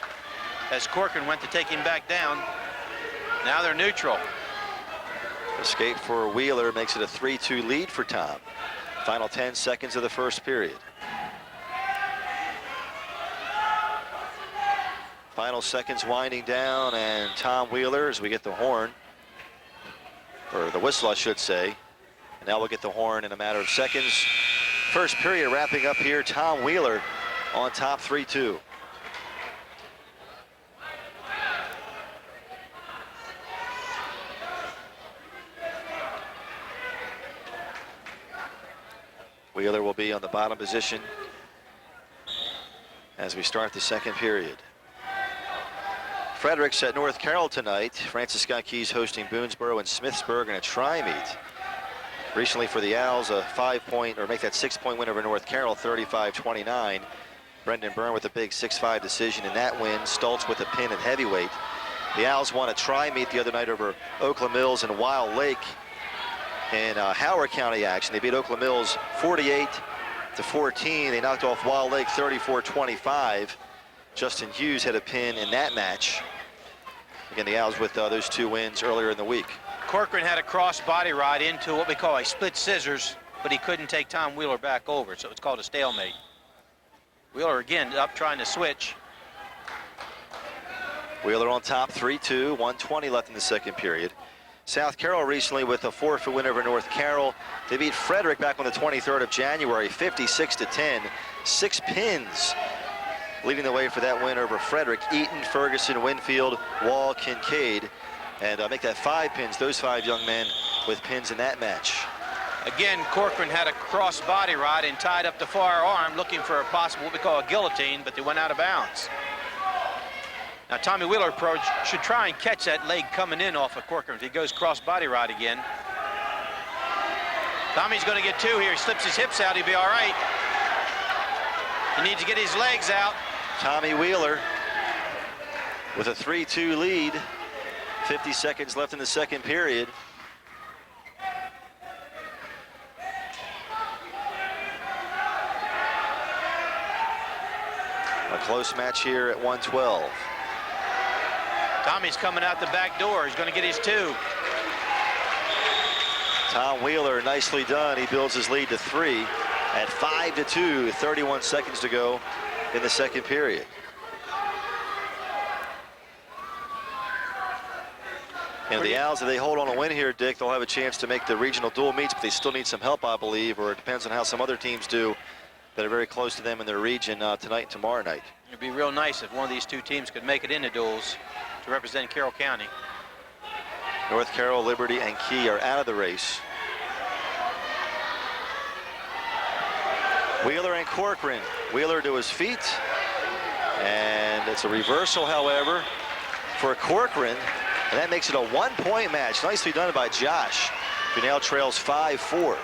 as Corcoran went to take him back down. Now they're neutral. Escape for Wheeler makes it a 3-2 lead for Tom. Final 10 seconds of the first period. Final seconds winding down, and Tom Wheeler, as we get the horn, or the whistle I should say, and now we'll get the horn in a matter of seconds. First period wrapping up here. Tom Wheeler on top 3-2. Wheeler will be on the bottom position as we start the second period. Fredericks at North Carroll tonight. Francis Scott Keys hosting Boonesboro and Smithsburg in a tri-meet. Recently for the Owls, a 5-point, or make that 6-point win over North Carroll, 35-29. Brendan Byrne with a big 6-5 decision in that win. Stultz with a pin at heavyweight. The Owls won a tri-meet the other night over Oakland Mills and Wild Lake in Howard County action. They beat Oakland Mills 48-14. They knocked off Wild Lake 34-25. Justin Hughes had a pin in that match. Again, the Owls with those 2 wins earlier in the week. Corcoran had a cross body ride into what we call a split scissors, but he couldn't take Tom Wheeler back over, so it's called a stalemate. Wheeler again up trying to switch. Wheeler on top 3-2, 1:20 left in the second period. South Carroll recently with a forfeit win over North Carroll. They beat Frederick back on the 23rd of January, 56-10. 6 pins leading the way for that win over Frederick, Eaton, Ferguson, Winfield, Wall, Kincaid. And make that 5 pins, those 5 young men with pins in that match. Again, Corcoran had a cross body ride and tied up the far arm looking for a possible, what we call a guillotine, but they went out of bounds. Now Tommy Wheeler should try and catch that leg coming in off of Corcoran. If he goes cross body ride again. Tommy's going to get 2 here. He slips his hips out, he'll be all right. He needs to get his legs out. Tommy Wheeler with a 3-2 lead. 50 seconds left in the second period. A close match here at 112. Tommy's coming out the back door. He's going to get his 2. Tom Wheeler, nicely done. He builds his lead to 3 at 5-2, 31 seconds to go in the second period. And the Owls, if they hold on a win here, Dick, they'll have a chance to make the regional dual meets, but they still need some help, I believe, or it depends on how some other teams do that are very close to them in their region tonight and tomorrow night. It'd be real nice if one of these 2 teams could make it into duels to represent Carroll County. North Carroll, Liberty, and Key are out of the race. Wheeler and Corcoran. Wheeler to his feet. And it's a reversal, however, for Corcoran. And that makes it a 1-point match. Nicely done by Josh. He now trails 5-4.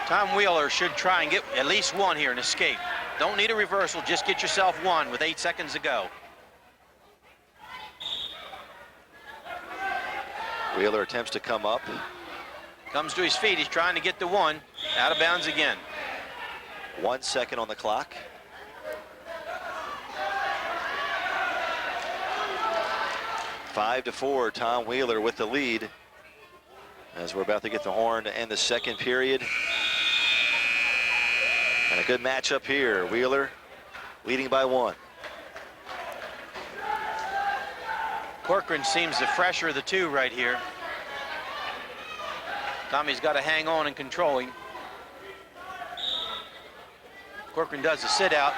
Tom Wheeler should try and get at least 1 here and escape. Don't need a reversal, just get yourself 1 with 8 seconds to go. Wheeler attempts to come up. Comes to his feet, he's trying to get the 1. Out of bounds again. 1 second on the clock. Five to 4, Tom Wheeler with the lead as we're about to get the horn to end the second period. And a good matchup here. Wheeler leading by 1. Corcoran seems the fresher of the 2 right here. Tommy's got to hang on and control him. Corcoran does the sit out,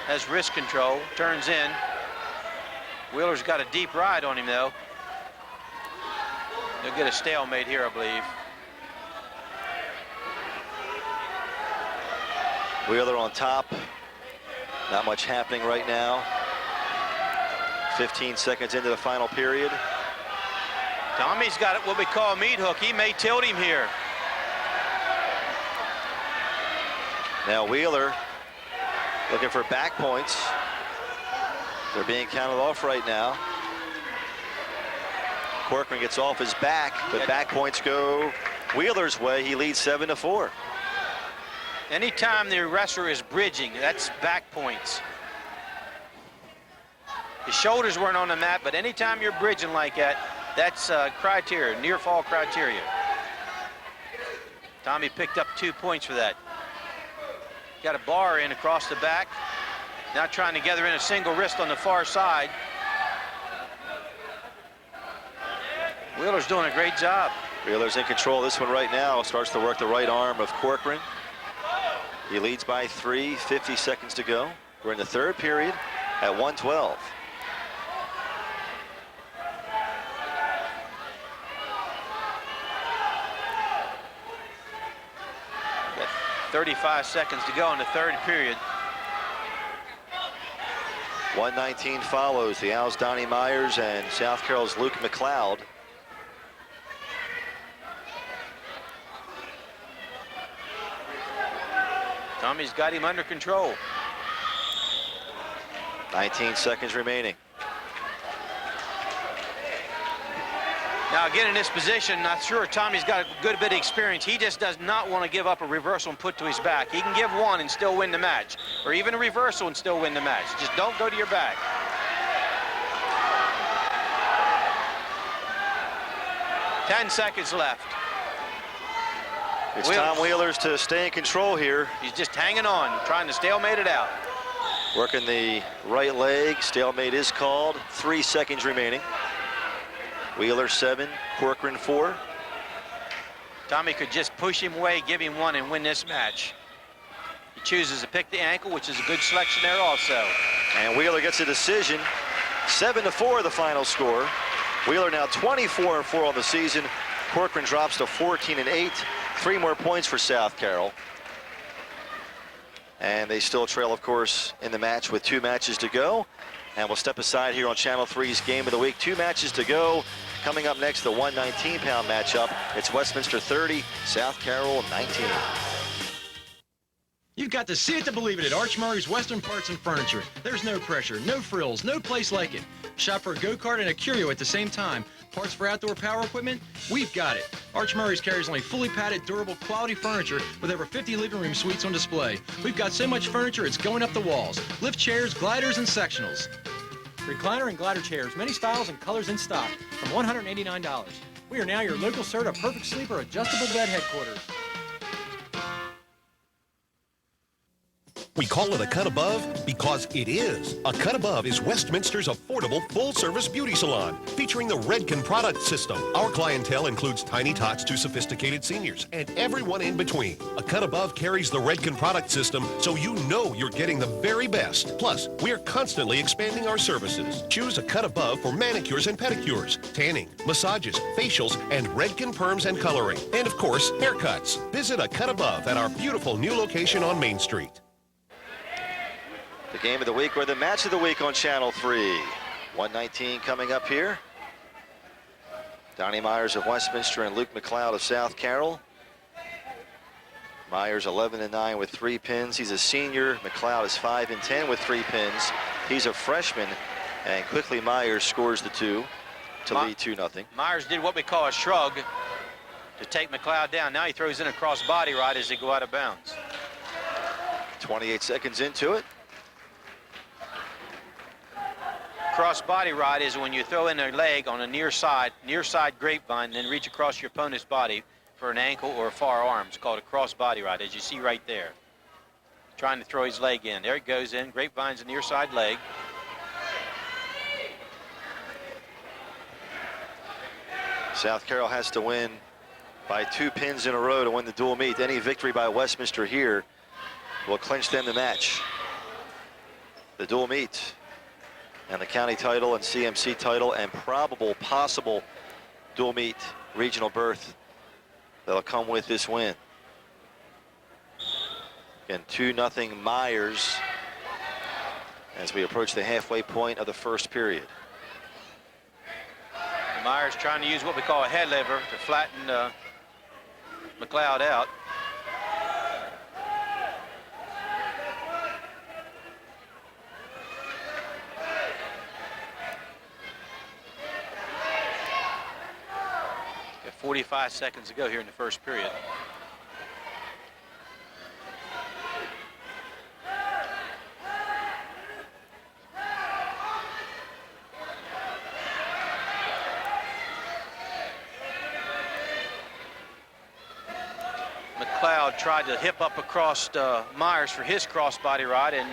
has wrist control, turns in. Wheeler's got a deep ride on him though. They'll get a stalemate here, I believe. Wheeler on top. Not much happening right now. 15 seconds into the final period. Tommy's got what we call a meat hook. He may tilt him here. Now Wheeler looking for back points. They're being counted off right now. Corcoran gets off his back, but back points go Wheeler's way. He leads 7-4. Anytime the wrestler is bridging, that's back points. His shoulders weren't on the mat, but anytime you're bridging like that, that's criteria, near fall criteria. Tommy picked up 2 points for that. Got a bar in across the back. Now trying to gather in a single wrist on the far side. Wheeler's doing a great job. Wheeler's in control of this one right now. Starts to work the right arm of Corcoran. He leads by 3, 50 seconds to go. We're in the third period at 112. Got 35 seconds to go in the third period. 119 follows. The Owls' Donnie Myers and South Carroll's Luke McLeod. Tommy's got him under control. 19 seconds remaining. Now again in this position, not sure Tommy's got a good bit of experience. He just does not want to give up a reversal and put to his back. He can give one and still win the match, or even a reversal and still win the match. Just don't go to your back. Ten seconds left. It's Tom Wheeler's to stay in control here. He's just hanging on, trying to stalemate it out. Working the right leg. Stalemate is called. 3 seconds remaining. Wheeler 7, Corcoran 4. Tommy could just push him away, give him one, and win this match. He chooses to pick the ankle, which is a good selection there also. And Wheeler gets a decision. 7-4 the final score. Wheeler now 24-4 on the season. Corcoran drops to 14-8. 3 more points for South Carroll. And they still trail, of course, in the match with 2 matches to go. And we'll step aside here on Channel 3's Game of the Week. 2 matches to go. Coming up next, the 119-pound matchup. It's Westminster 30, South Carroll 19. You've got to see it to believe it at Arch Murray's Western Parts and Furniture. There's no pressure, no frills, no place like it. Shop for a go-kart and a curio at the same time. Parts for outdoor power equipment? We've got it. Arch Murray's carries only fully padded, durable, quality furniture with over 50 living room suites on display. We've got so much furniture, it's going up the walls. Lift chairs, gliders, and sectionals. Recliner and glider chairs, many styles and colors in stock, from $189. We are now your local Serta Perfect Sleeper adjustable bed headquarters. We call it a cut above because it is. A cut above is Westminster's affordable full-service beauty salon featuring the Redken product system. Our clientele includes tiny tots to sophisticated seniors and everyone in between. A cut above carries the Redken product system so you know you're getting the very best. Plus, we're constantly expanding our services. Choose a cut above for manicures and pedicures, tanning, massages, facials, and Redken perms and coloring. And of course, haircuts. Visit a cut above at our beautiful new location on Main Street. The Game of the Week, or the Match of the Week on Channel 3. 119 coming up here. Donnie Myers of Westminster and Luke McLeod of South Carroll. Myers 11-9 with 3 pins. He's a senior. McLeod is 5-10 with 3 pins. He's a freshman, and quickly Myers scores the 2 to lead 2-0. Myers did what we call a shrug to take McLeod down. Now he throws in a cross body right as they go out of bounds. 28 seconds into it. Cross body ride is when you throw in a leg on a near side grapevine, then reach across your opponent's body for an ankle or a far arm. It's called a cross body ride, as you see right there. Trying to throw his leg in. There it goes in. Grapevine's a near side leg. South Carroll has to win by 2 pins in a row to win the dual meet. Any victory by Westminster here will clinch them the match. The dual meet and the county title and CMC title and possible dual meet regional berth that'll come with this win. Again, 2-0 Myers as we approach the halfway point of the first period. Myers trying to use what we call a head lever to flatten McLeod out. Got 45 seconds to go here in the first period. McLeod tried to hip up across Myers for his crossbody ride, and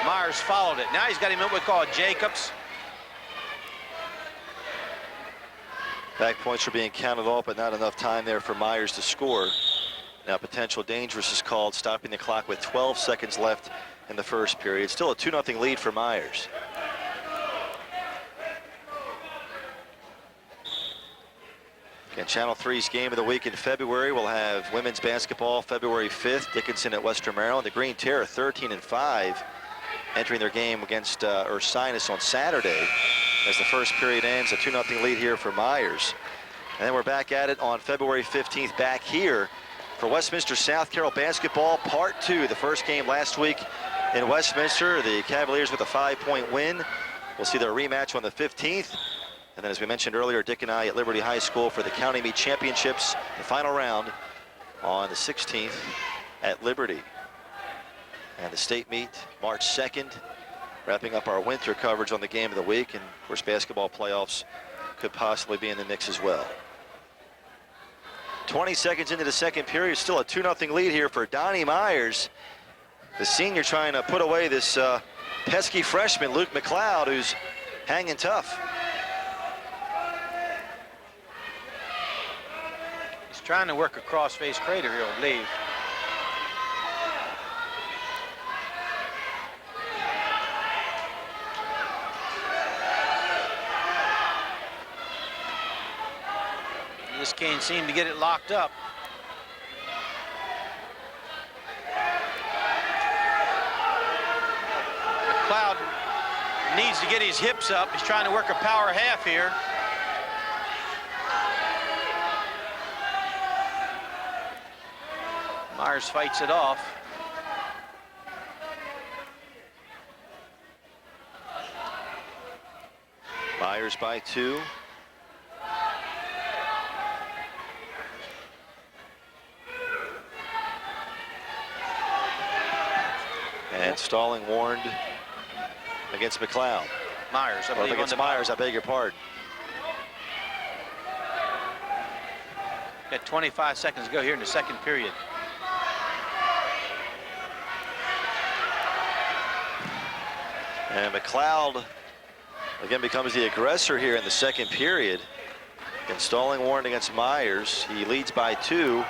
Myers followed it. Now he's got him what we call a Jacobs. Back points are being counted off, but not enough time there for Myers to score. Now potential dangerous is called, stopping the clock with 12 seconds left in the first period. Still a 2-0 lead for Myers. Again, Channel 3's Game of the Week in February. We'll have women's basketball February 5th. Dickinson at Western Maryland. The Green Terror 13-5, entering their game against Ursinus on Saturday. As the first period ends, a 2-0 lead here for Myers. And then we're back at it on February 15th, back here for Westminster South Carroll basketball Part 2. The first game last week in Westminster, the Cavaliers with a 5-point win. We'll see their rematch on the 15th. And then, as we mentioned earlier, Dick and I at Liberty High School for the County Meet Championships, the final round on the 16th at Liberty. And the state meet March 2nd, wrapping up our winter coverage on the Game of the Week. And of course, basketball playoffs could possibly be in the mix as well. 20 seconds into the second period, still a 2-0 lead here for Donnie Myers. The senior trying to put away this pesky freshman, Luke McLeod, who's hanging tough. He's trying to work a cross-face crater here, I believe. This can't seem to get it locked up. McLeod needs to get his hips up. He's trying to work a power half here. Myers fights it off. Myers by 2. And Stalling warned against McLeod. Myers, I Or believe, against on the Myers, I beg your pardon. Got 25 seconds to go here in the second period. And McLeod again becomes the aggressor here in the second period. And Stalling warned against Myers. He leads by 2,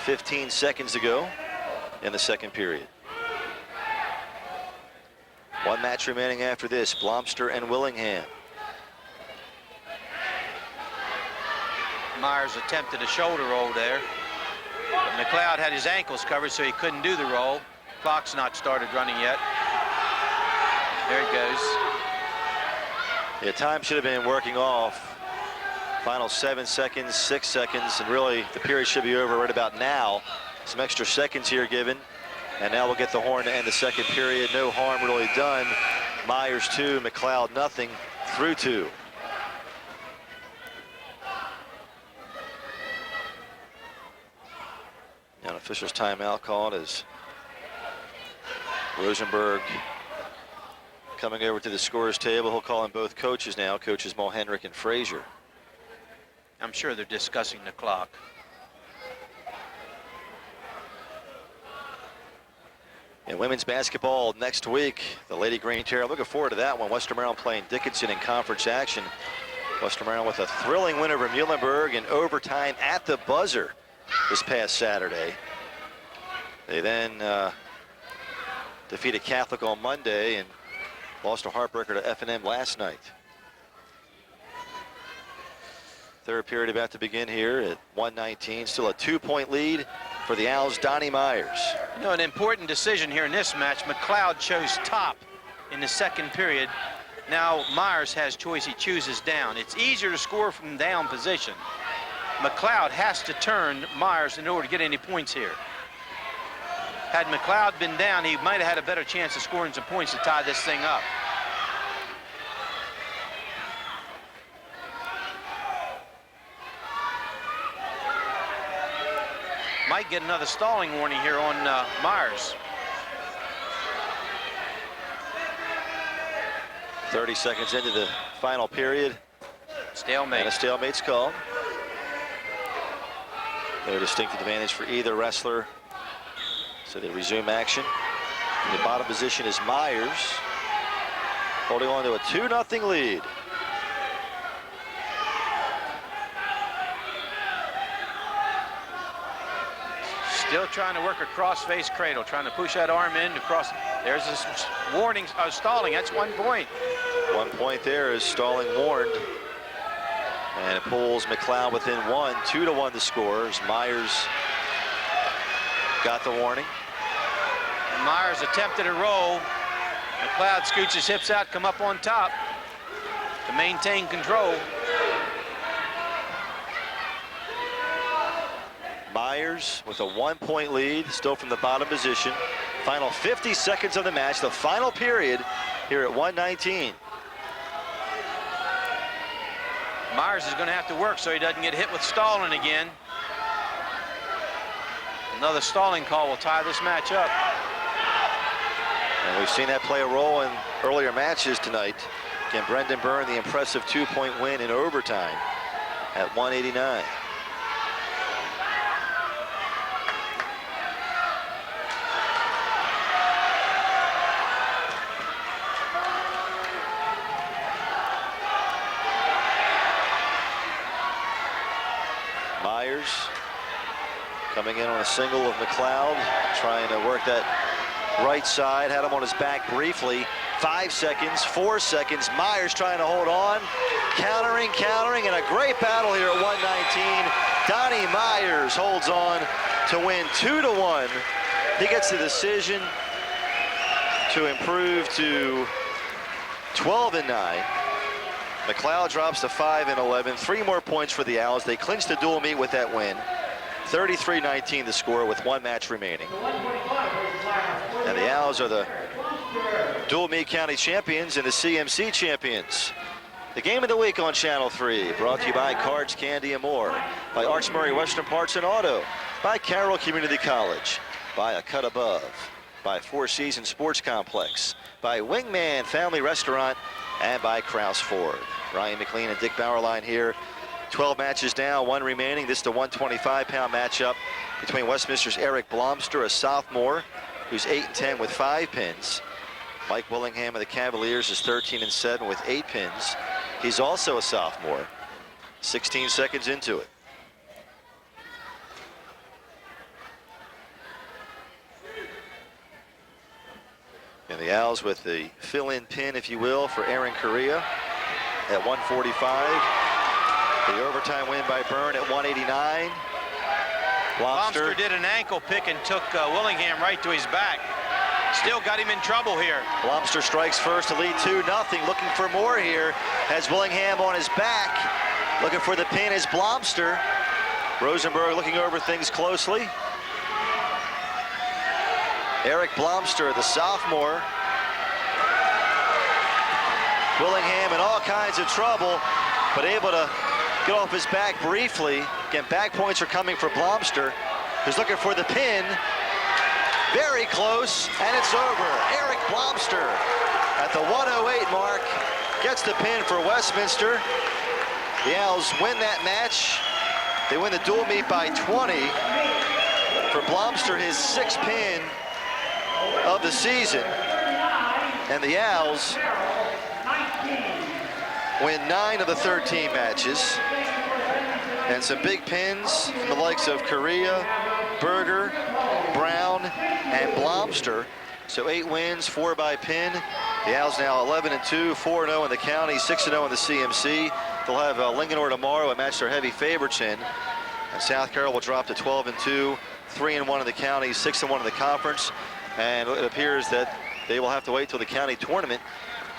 15 seconds to go in the second period. One match remaining after this, Blomster and Willingham. Myers attempted a shoulder roll there. But McLeod had his ankles covered, so he couldn't do the roll. Clock's not started running yet. There it goes. Yeah, time should have been working off. Final 7 seconds, 6 seconds, and really the period should be over right about now. Some extra seconds here given. And now we'll get the horn to end the second period. No harm really done. Myers 2, McLeod nothing through 2. Now an official's timeout called as Rosenberg coming over to the scorer's table. He'll call in both coaches now, coaches Mulhenrick and Frazier. I'm sure they're discussing the clock. And women's basketball next week, the Lady Green Terror. Looking forward to that one. Western Maryland playing Dickinson in conference action. Western Maryland with a thrilling win over Muhlenberg in overtime at the buzzer this past Saturday. They then defeated Catholic on Monday and lost a heartbreaker to F&M last night. Third period about to begin here at 1:19. Still a 2-point lead for the Owls, Donnie Myers. You know, an important decision here in this match. McLeod chose top in the second period. Now Myers has choice. He chooses down. It's easier to score from down position. McLeod has to turn Myers in order to get any points here. Had McLeod been down, he might have had a better chance of scoring some points to tie this thing up. Might get another stalling warning here on Myers. 30 seconds into the final period. Stalemate. And a stalemate's called. No distinct advantage for either wrestler. So they resume action. In the bottom position is Myers, holding on to a 2-0 lead. Still trying to work a cross-face cradle, trying to push that arm in across. There's this warning of stalling. That's 1 point. 1 point there is Stalling warned. And it pulls McLeod within 1, 2-1 the score as Myers got the warning. Myers attempted a roll. McLeod scoots his hips out, come up on top to maintain control. Myers with a 1-point lead, still from the bottom position. Final 50 seconds of the match, the final period here at 1:19. Myers is going to have to work so he doesn't get hit with stalling again. Another stalling call will tie this match up. And we've seen that play a role in earlier matches tonight. Again, Brendan Byrne, the impressive 2-point win in overtime at 189. Myers coming in on a single of McLeod, trying to work that right side, had him on his back briefly. 5 seconds, 4 seconds. Myers trying to hold on. countering, and a great battle here at 119. Donnie Myers holds on to win 2-1. He gets the decision to improve to 12-9. McLeod drops to 5-11. 3 more points for the Owls. They clinch the dual meet with that win. 33-19 the score with 1 match remaining. And the Owls are the dual meet county champions and the CMC champions. The game of the week on Channel 3, brought to you by Cards, Candy, and More, by Arch Murray Western Parts and Auto, by Carroll Community College, by A Cut Above, by Four Seasons Sports Complex, by Wingman Family Restaurant, and by Kraus Ford. Ryan McLean and Dick Bauerlein here. 12 matches down, 1 remaining. This is the 125-pound matchup between Westminster's Eric Blomster, a sophomore, who's 8-10 with 5 pins. Mike Willingham of the Cavaliers is 13-7 with 8 pins. He's also a sophomore, 16 seconds into it. And the Owls with the fill-in pin, if you will, for Aaron Correa at 145. The overtime win by Byrne at 189. Blomster did an ankle pick and took Willingham right to his back. Still got him in trouble here. Blomster strikes first to lead 2-0. Looking for more here. Has Willingham on his back. Looking for the pin is Blomster. Rosenberg looking over things closely. Eric Blomster, the sophomore. Willingham in all kinds of trouble, but able to get off his back briefly. Again, back points are coming for Blomster, who's looking for the pin. Very close, and it's over. Eric Blomster at the 108 mark gets the pin for Westminster. The Owls win that match. They win the dual meet by 20. For Blomster, his 6th pin of the season. And the Owls win 9 of the 13 matches. And some big pins from the likes of Correa, Berger, Brown, and Blomster. So 8 wins, 4 by pin. The Owls now 11-2, 4-0 in the county, 6-0 in the CMC. They'll have Linganore tomorrow, a match they're heavy favorites in. And South Carroll will drop to 12-2, 3-1 in the county, 6-1 in the conference. And it appears that they will have to wait till the county tournament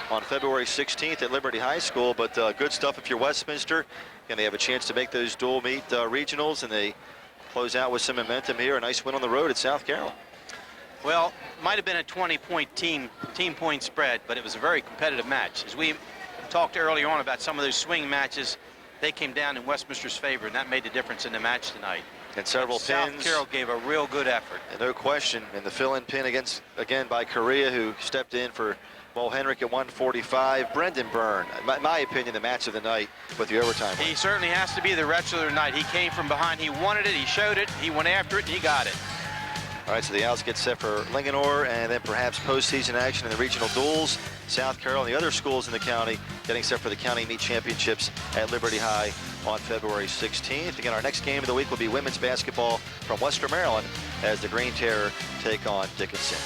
on February 16th at Liberty High School. But good stuff if you're Westminster. And they have a chance to make those dual meet regionals, and they close out with some momentum here. A nice win on the road at South Carroll. Well, might have been a 20-point team point spread, but it was a very competitive match. As we talked earlier on about some of those swing matches, they came down in Westminster's favor, and that made the difference in the match tonight. And several pins. South Carroll gave a real good effort. And no question. And the fill-in pin again by Correa, who stepped in for Mo Henrik at 145. Brendan Byrne, in my opinion, the match of the night with the overtime win. He certainly has to be the wrestler of the night. He came from behind. He wanted it. He showed it. He went after it, and he got it. All right, so the Owls get set for Linganore, and then perhaps postseason action in the regional duels. South Carroll and the other schools in the county getting set for the county meet championships at Liberty High on February 16th. Again, our next game of the week will be women's basketball from Western Maryland as the Green Terror take on Dickinson.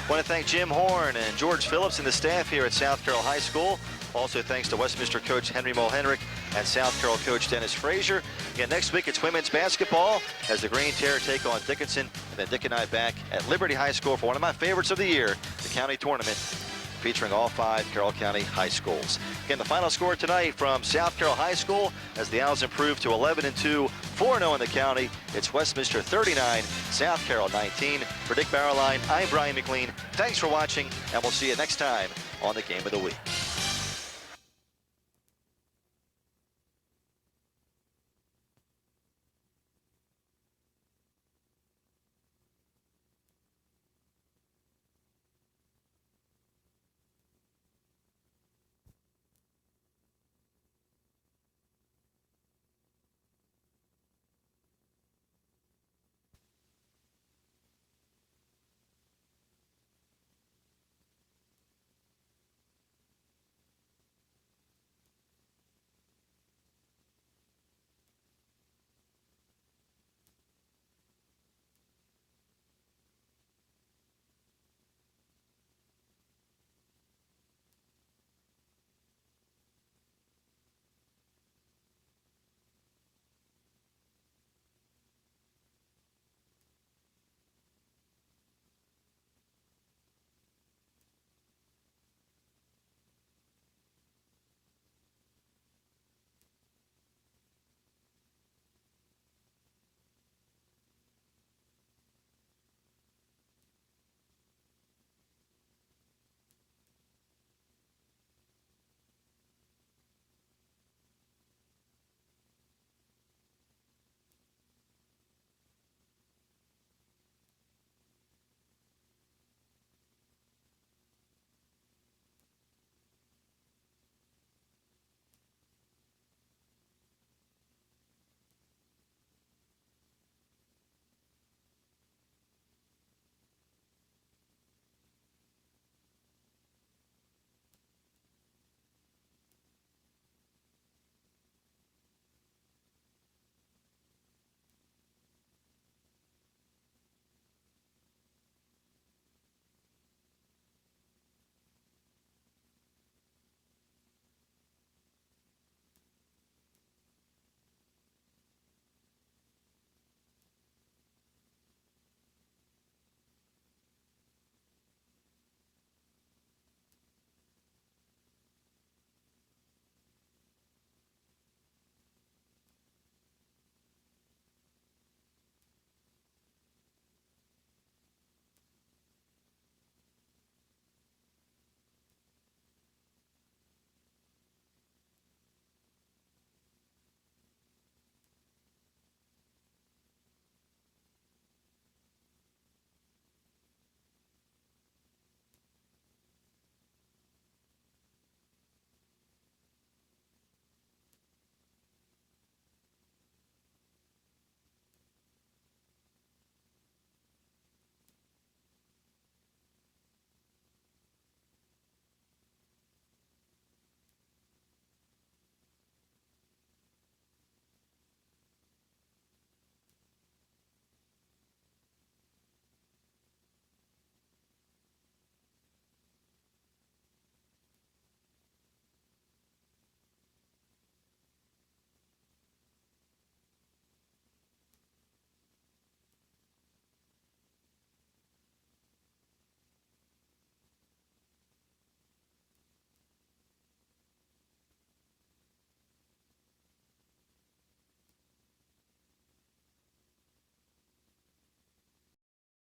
I want to thank Jim Horn and George Phillips and the staff here at South Carroll High School. Also thanks to Westminster coach Henry Mulhenrich and South Carroll coach Dennis Frazier. Again, next week it's women's basketball as the Green Terror take on Dickinson. And then Dick and I back at Liberty High School for one of my favorites of the year, the county tournament, featuring all 5 Carroll County high schools. Again, the final score tonight from South Carroll High School as the Owls improve to 11-2, 4-0 in the county. It's Westminster 39, South Carroll 19. For Dick Bauerlein, I'm Brian McLean. Thanks for watching, and we'll see you next time on the Game of the Week.